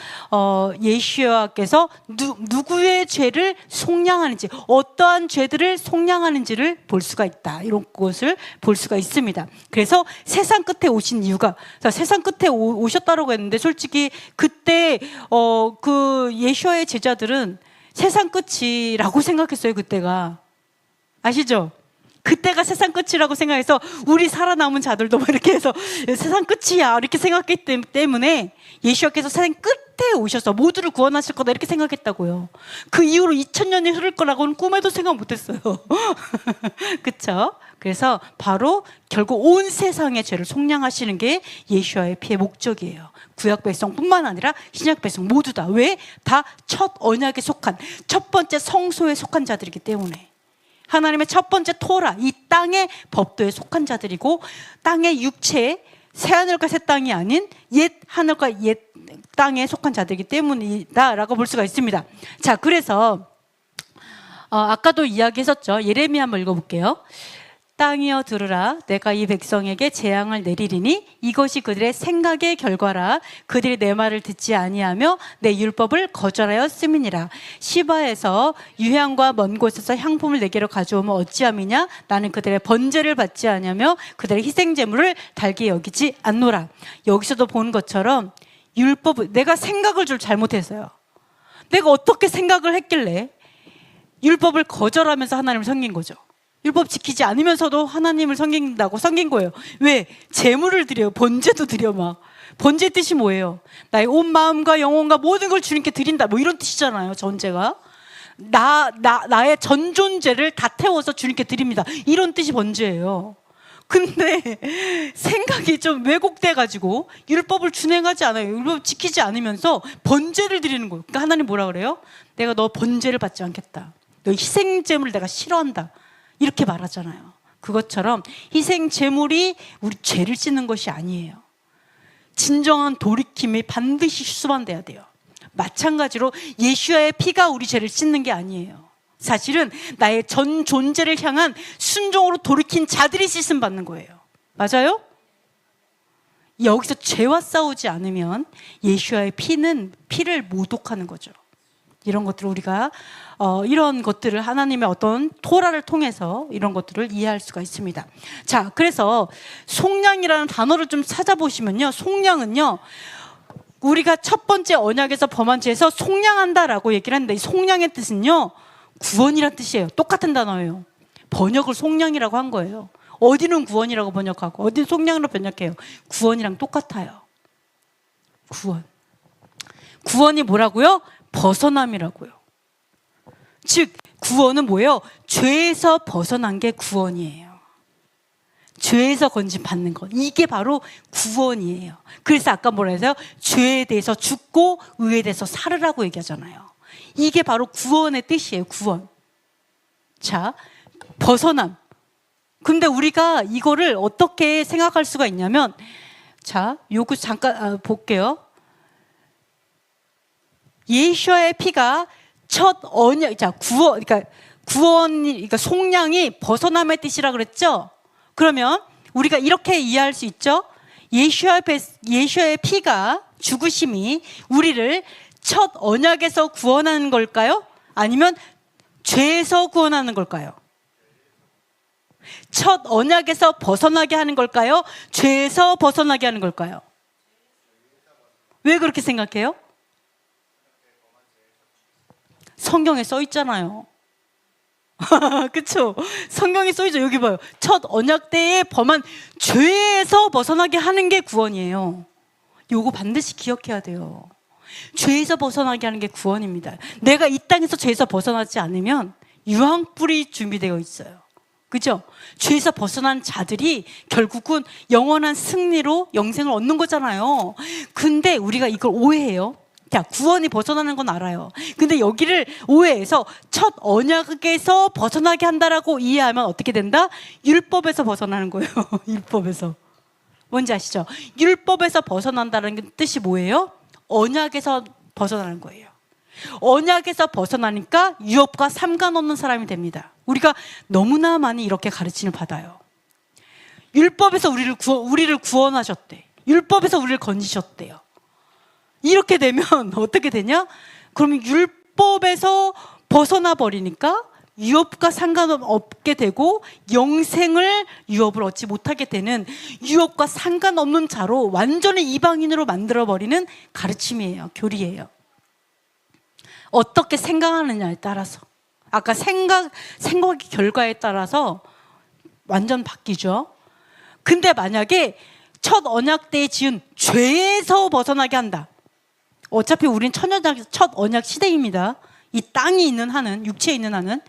예수와께서 누구의 죄를 속량하는지, 어떠한 죄들을 속량하는지를 볼 수가 있다. 이런 것을 볼 수가 있습니다. 그래서 세상 끝에 오신 이유가, 세상 끝에 오셨다라고 했는데, 솔직히 그때 그 예수와의 제자들은 세상 끝이라고 생각했어요. 그때가 아시죠? 그때가 세상 끝이라고 생각해서 우리 살아남은 자들도 막 이렇게 해서 세상 끝이야 이렇게 생각했기 때문에 예수님께서 세상 끝에 오셔서 모두를 구원하실 거다 이렇게 생각했다고요. 그 이후로 2000년이 흐를 거라고는 꿈에도 생각 못했어요. 그렇죠? 그래서 바로 결국 온 세상의 죄를 속량하시는 게 예수와의 피의 목적이에요. 구약 백성뿐만 아니라 신약 백성 모두 다. 왜? 다 첫 언약에 속한 첫 번째 성소에 속한 자들이기 때문에. 하나님의 첫 번째 토라, 이 땅의 법도에 속한 자들이고 땅의 육체, 새하늘과 새 땅이 아닌 옛 하늘과 옛 땅에 속한 자들이기 때문이다라고 볼 수가 있습니다. 자, 그래서 아까도 이야기했었죠. 예레미야 한번 읽어볼게요. 땅이여 들으라, 내가 이 백성에게 재앙을 내리리니 이것이 그들의 생각의 결과라. 그들이 내 말을 듣지 아니하며 내 율법을 거절하였음이니라. 시바에서 유향과 먼 곳에서 향품을 내게로 가져오면 어찌함이냐. 나는 그들의 번제를 받지 아니하며 그들의 희생제물을 달게 여기지 않노라. 여기서도 본 것처럼 율법을 내가 생각을 좀 잘못했어요. 내가 어떻게 생각을 했길래 율법을 거절하면서 하나님을 섬긴 거죠. 율법 지키지 않으면서도 하나님을 섬긴다고 섬긴 거예요. 왜? 제물을 드려요. 번제도 드려 막. 번제 뜻이 뭐예요? 나의 온 마음과 영혼과 모든 걸 주님께 드린다. 뭐 이런 뜻이잖아요. 전제가. 나의 전 존재를 다 태워서 주님께 드립니다. 이런 뜻이 번제예요. 근데 생각이 좀 왜곡돼가지고 율법을 준행하지 않아요. 율법 지키지 않으면서 번제를 드리는 거예요. 그러니까 하나님 뭐라 그래요? 내가 너 번제를 받지 않겠다. 너 희생제물을 내가 싫어한다. 이렇게 말하잖아요. 그것처럼 희생 제물이 우리 죄를 씻는 것이 아니에요. 진정한 돌이킴이 반드시 수반돼야 돼요. 마찬가지로 예수와의 피가 우리 죄를 씻는 게 아니에요. 사실은 나의 전 존재를 향한 순종으로 돌이킨 자들이 씻음 받는 거예요. 맞아요? 여기서 죄와 싸우지 않으면 예수와의 피를 모독하는 거죠. 이런 것들을 우리가 이런 것들을 하나님의 어떤 토라를 통해서 이런 것들을 이해할 수가 있습니다. 자, 그래서 속량이라는 단어를 좀 찾아보시면요, 속량은요, 우리가 첫 번째 언약에서 범한 죄에서 속량한다라고 얘기를 하는데, 이 속량의 뜻은요, 구원이란 뜻이에요. 똑같은 단어예요. 번역을 속량이라고 한 거예요. 어디는 구원이라고 번역하고 어디는 속량으로 번역해요. 구원이랑 똑같아요. 구원이 뭐라고요? 벗어남이라고요. 즉 구원은 뭐예요? 죄에서 벗어난 게 구원이에요. 죄에서 건진 받는 것, 이게 바로 구원이에요. 그래서 아까 뭐라 해서요? 죄에 대해서 죽고 의에 대해서 살으라고 얘기하잖아요. 이게 바로 구원의 뜻이에요. 구원. 자, 벗어남. 근데 우리가 이거를 어떻게 생각할 수가 있냐면, 자, 요거 잠깐 볼게요. 예수와의 피가 첫 언약, 자, 그러니까 속량이 벗어남의 뜻이라 그랬죠? 그러면 우리가 이렇게 이해할 수 있죠? 예수와의 피가, 죽으심이 우리를 첫 언약에서 구원하는 걸까요? 아니면 죄에서 구원하는 걸까요? 첫 언약에서 벗어나게 하는 걸까요? 죄에서 벗어나게 하는 걸까요? 왜 그렇게 생각해요? 성경에 써 있잖아요. 그쵸? 성경에 써 있죠. 여기 봐요. 첫 언약 때에 범한 죄에서 벗어나게 하는 게 구원이에요. 요거 반드시 기억해야 돼요. 죄에서 벗어나게 하는 게 구원입니다. 내가 이 땅에서 죄에서 벗어나지 않으면 유황불이 준비되어 있어요. 그죠? 죄에서 벗어난 자들이 결국은 영원한 승리로 영생을 얻는 거잖아요. 근데 우리가 이걸 오해해요. 자, 구원이 벗어나는 건 알아요. 근데 여기를 오해해서 첫 언약에서 벗어나게 한다라고 이해하면 어떻게 된다? 율법에서 벗어나는 거예요. 율법에서. 뭔지 아시죠? 율법에서 벗어난다는 뜻이 뭐예요? 언약에서 벗어나는 거예요. 언약에서 벗어나니까 유업과 상관없는 사람이 됩니다. 우리가 너무나 많이 이렇게 가르침을 받아요. 율법에서 우리를 구원하셨대. 율법에서 우리를 건지셨대요. 이렇게 되면 어떻게 되냐? 그러면 율법에서 벗어나 버리니까 유업과 상관없게 되고 영생을 유업을 얻지 못하게 되는 유업과 상관없는 자로 완전히 이방인으로 만들어버리는 가르침이에요. 교리예요. 어떻게 생각하느냐에 따라서, 아까 생각의 결과에 따라서 완전 바뀌죠. 근데 만약에 첫 언약 때에 지은 죄에서 벗어나게 한다. 어차피 우린 첫 언약 시대입니다. 이 땅이 있는 한은, 육체에 있는 한은.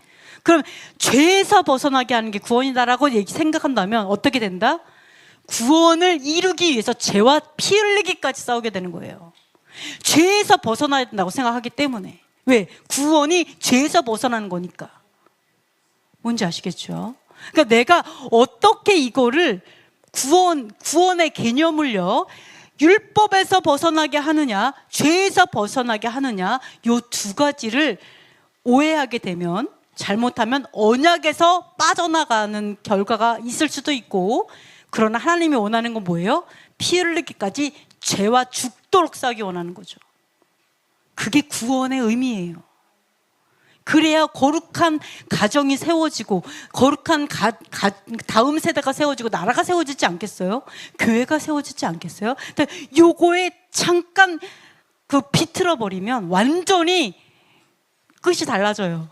그럼 죄에서 벗어나게 하는 게 구원이다라고 생각한다면 어떻게 된다? 구원을 이루기 위해서 죄와 피 흘리기까지 싸우게 되는 거예요. 죄에서 벗어나야 된다고 생각하기 때문에. 왜? 구원이 죄에서 벗어나는 거니까. 뭔지 아시겠죠? 그러니까 내가 어떻게 이거를 구원의 개념을요, 율법에서 벗어나게 하느냐, 죄에서 벗어나게 하느냐, 요 두 가지를 오해하게 되면, 잘못하면 언약에서 빠져나가는 결과가 있을 수도 있고, 그러나 하나님이 원하는 건 뭐예요? 피 흘리기까지 죄와 죽도록 싸우기 원하는 거죠. 그게 구원의 의미예요. 그래야 거룩한 가정이 세워지고, 거룩한 다음 세대가 세워지고, 나라가 세워지지 않겠어요? 교회가 세워지지 않겠어요? 근데 요거에 잠깐 비틀어 버리면 완전히 끝이 달라져요.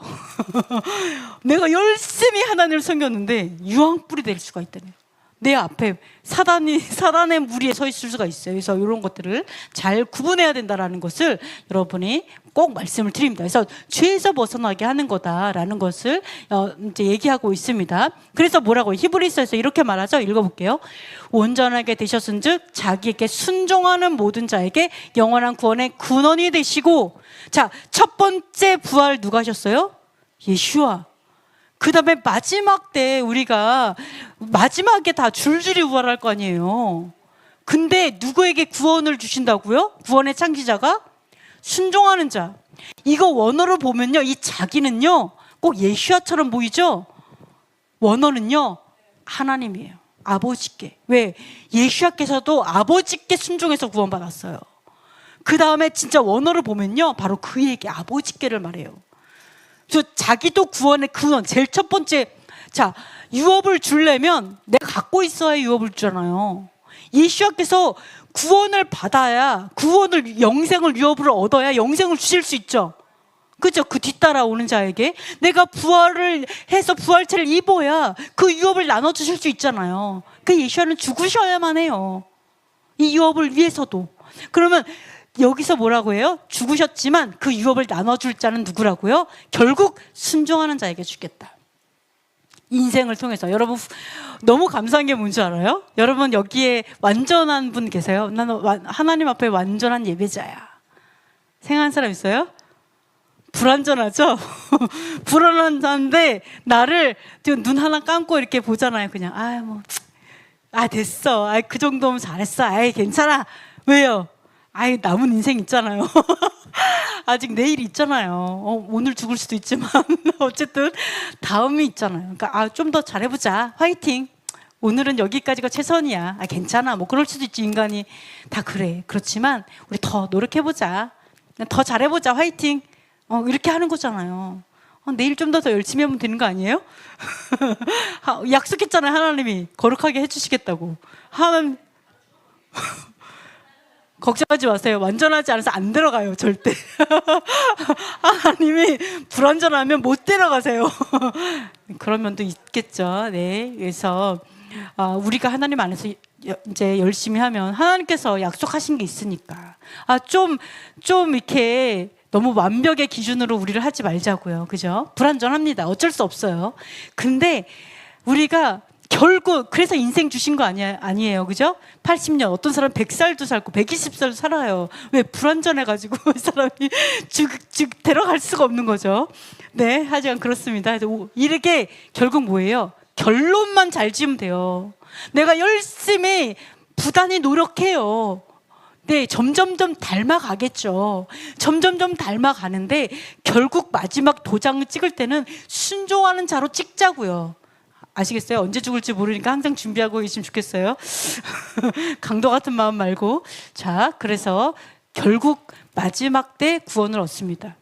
내가 열심히 하나님을 섬겼는데 유황불이 될 수가 있다네요. 내 앞에 사단의 무리에 서 있을 수가 있어요. 그래서 이런 것들을 잘 구분해야 된다라는 것을 여러분이 꼭 말씀을 드립니다. 그래서 죄에서 벗어나게 하는 거다라는 것을 이제 얘기하고 있습니다. 그래서 뭐라고요? 히브리서에서 이렇게 말하죠. 읽어볼게요. 온전하게 되셨은즉 자기에게 순종하는 모든 자에게 영원한 구원의 근원이 되시고. 자, 첫 번째 부활 누가 하셨어요? 예수와. 그 다음에 마지막 때 우리가 마지막에 다 줄줄이 부활할 거 아니에요. 근데 누구에게 구원을 주신다고요? 구원의 창시자가? 순종하는 자. 이거 원어로 보면요, 이 자기는요 꼭 예수아처럼 보이죠? 원어는요 하나님이에요. 아버지께. 왜? 예수아께서도 아버지께 순종해서 구원받았어요. 그 다음에 진짜 원어를 보면요 바로 그에게, 아버지께를 말해요. 저 자기도 구원의 근원, 제일 첫 번째. 자, 유업을 주려면 내가 갖고 있어야 유업을 주잖아요. 예수께서 구원을 받아야, 영생을 유업으로 얻어야 영생을 주실 수 있죠. 그죠? 그 뒤따라오는 자에게 내가 부활을 해서 부활체를 입어야 그 유업을 나눠주실 수 있잖아요. 그 예수는 죽으셔야만 해요. 이 유업을 위해서도. 그러면 여기서 뭐라고 해요? 죽으셨지만 그 유업을 나눠줄 자는 누구라고요? 결국 순종하는 자에게 주겠다. 인생을 통해서. 여러분 너무 감사한 게 뭔지 알아요? 여러분 여기에 완전한 분 계세요? 나는 하나님 앞에 완전한 예배자야. 생각하는 사람 있어요? 불완전하죠? 불완전한데 나를 눈 하나 감고 이렇게 보잖아요. 그냥 됐어. 그 정도면 잘했어. 괜찮아. 왜요? 남은 인생 있잖아요. 아직 내일이 있잖아요. 오늘 죽을 수도 있지만 어쨌든 다음이 있잖아요. 그러니까 좀 더 잘해보자. 화이팅. 오늘은 여기까지가 최선이야. 괜찮아. 뭐 그럴 수도 있지. 인간이 다 그래. 그렇지만 우리 더 노력해보자. 더 잘해보자. 화이팅. 이렇게 하는 거잖아요. 내일 좀 더 열심히 하면 되는 거 아니에요? 약속했잖아요. 하나님이 거룩하게 해주시겠다고. 하나님 걱정하지 마세요. 완전하지 않아서 안 들어가요. 절대. 하나님이 불완전하면 못 들어가세요. 그런 면도 있겠죠. 네. 그래서 우리가 하나님 안에서 이제 열심히 하면 하나님께서 약속하신 게 있으니까 좀 이렇게 너무 완벽의 기준으로 우리를 하지 말자고요. 그죠? 불완전합니다. 어쩔 수 없어요. 근데 우리가 결국 그래서 인생 주신 거 아니에요. 그죠? 80년, 어떤 사람은 100살도 살고 120살도 살아요. 왜? 불완전해가지고 이 사람이 데려갈 수가 없는 거죠. 네, 하지만 그렇습니다. 이렇게 결국 뭐예요? 결론만 잘 지으면 돼요. 내가 열심히 부단히 노력해요. 네, 점점점 닮아가겠죠. 점점점 닮아가는데 결국 마지막 도장을 찍을 때는 순종하는 자로 찍자고요. 아시겠어요? 언제 죽을지 모르니까 항상 준비하고 계시면 좋겠어요. 강도 같은 마음 말고. 자, 그래서 결국 마지막 때 구원을 얻습니다.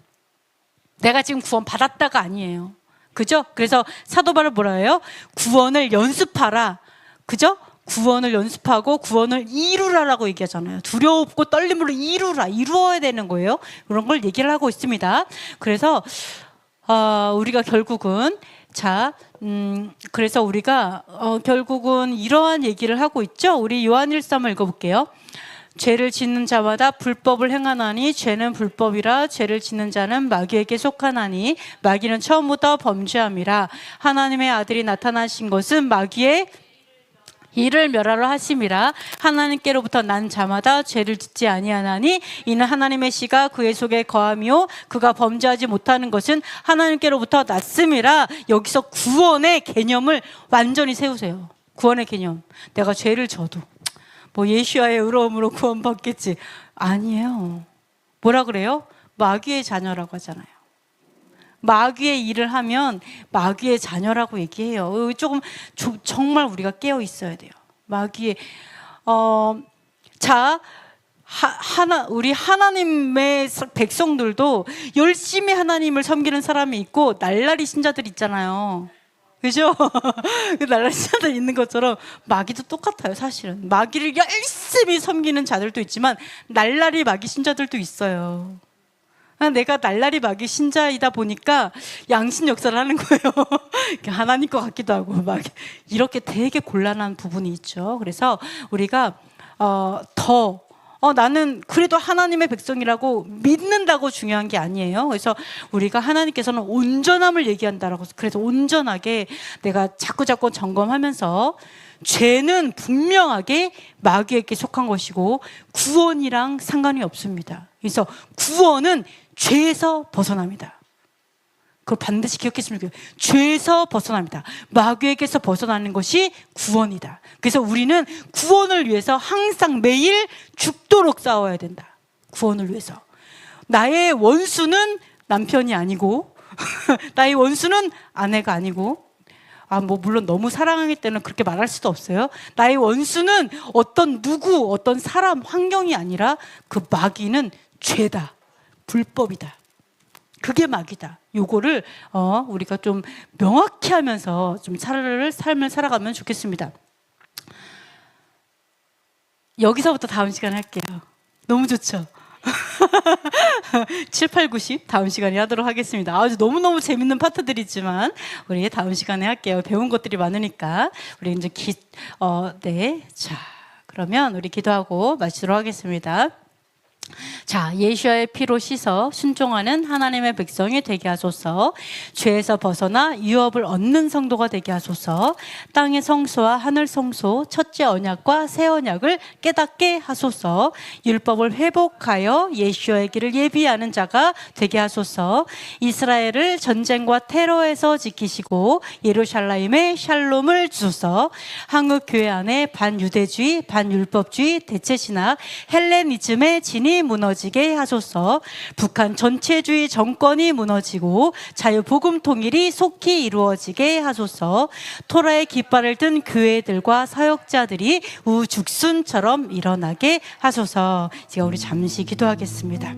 내가 지금 구원 받았다가 아니에요. 그죠? 그래서 사도 바울 뭐라 해요? 구원을 연습하라. 그죠? 구원을 연습하고 구원을 이루라라고 얘기하잖아요. 두려워 없고 떨림으로 이루어야 되는 거예요. 그런 걸 얘기를 하고 있습니다. 그래서 우리가 결국은 그래서 우리가 결국은 이러한 얘기를 하고 있죠. 우리 요한일서 한번 읽어볼게요. 죄를 짓는 자마다 불법을 행하나니 죄는 불법이라 죄를 짓는 자는 마귀에게 속하나니 마귀는 처음부터 범죄함이라. 하나님의 아들이 나타나신 것은 마귀의 이를 멸하러 하심이라. 하나님께로부터 난 자마다 죄를 짓지 아니하나니 이는 하나님의 씨가 그의 속에 거함이요 그가 범죄하지 못하는 것은 하나님께로부터 났음이라. 여기서 구원의 개념을 완전히 세우세요. 구원의 개념. 내가 죄를 져도 뭐 예수와의 의로움으로 구원받겠지. 아니에요. 뭐라 그래요? 마귀의 자녀라고 하잖아요. 마귀의 일을 하면 마귀의 자녀라고 얘기해요. 조금 정말 우리가 깨어 있어야 돼요. 마귀의 우리 하나님의 백성들도 열심히 하나님을 섬기는 사람이 있고 날라리 신자들 있잖아요. 그죠? 날라리 신자들 있는 것처럼 마귀도 똑같아요. 사실은 마귀를 열심히 섬기는 자들도 있지만 날라리 마귀 신자들도 있어요. 내가 날라리 마귀 신자이다 보니까 양심 역사를 하는 거예요. 하나님 것 같기도 하고 막 이렇게 되게 곤란한 부분이 있죠. 그래서 우리가 나는 그래도 하나님의 백성이라고 믿는다고 중요한 게 아니에요. 그래서 우리가 하나님께서는 온전함을 얘기한다라고 그래서 온전하게 내가 자꾸 점검하면서 죄는 분명하게 마귀에게 속한 것이고 구원이랑 상관이 없습니다. 그래서 구원은 죄에서 벗어납니다. 그걸 반드시 기억했으면 좋겠어요. 죄에서 벗어납니다. 마귀에게서 벗어나는 것이 구원이다. 그래서 우리는 구원을 위해서 항상 매일 죽도록 싸워야 된다. 구원을 위해서. 나의 원수는 남편이 아니고 나의 원수는 아내가 아니고 물론 너무 사랑하기 때문에 그렇게 말할 수도 없어요. 나의 원수는 어떤 사람, 환경이 아니라 그 마귀는 죄다. 불법이다. 그게 마귀다. 요거를 우리가 좀 명확히 하면서 좀 삶을 살아가면 좋겠습니다. 여기서부터 다음 시간에 할게요. 너무 좋죠? 7, 8, 9, 10 다음 시간에 하도록 하겠습니다. 아주 너무너무 재밌는 파트들이지만 우리 다음 시간에 할게요. 배운 것들이 많으니까 우리 이제 자, 그러면 우리 기도하고 마치도록 하겠습니다. 자, 예수의 피로 씻어 순종하는 하나님의 백성이 되게 하소서. 죄에서 벗어나 유업을 얻는 성도가 되게 하소서. 땅의 성소와 하늘 성소, 첫째 언약과 새 언약을 깨닫게 하소서. 율법을 회복하여 예수의 길을 예비하는 자가 되게 하소서. 이스라엘을 전쟁과 테러에서 지키시고 예루살렘에 샬롬을 주소서. 한국 교회 안에 반유대주의, 반율법주의, 대체신학, 헬레니즘의 진이 무너지게 하소서. 북한 전체주의 정권이 무너지고 자유복음 통일이 속히 이루어지게 하소서. 토라의 깃발을 든 교회들과 사역자들이 우죽순처럼 일어나게 하소서. 제가 우리 잠시 기도하겠습니다.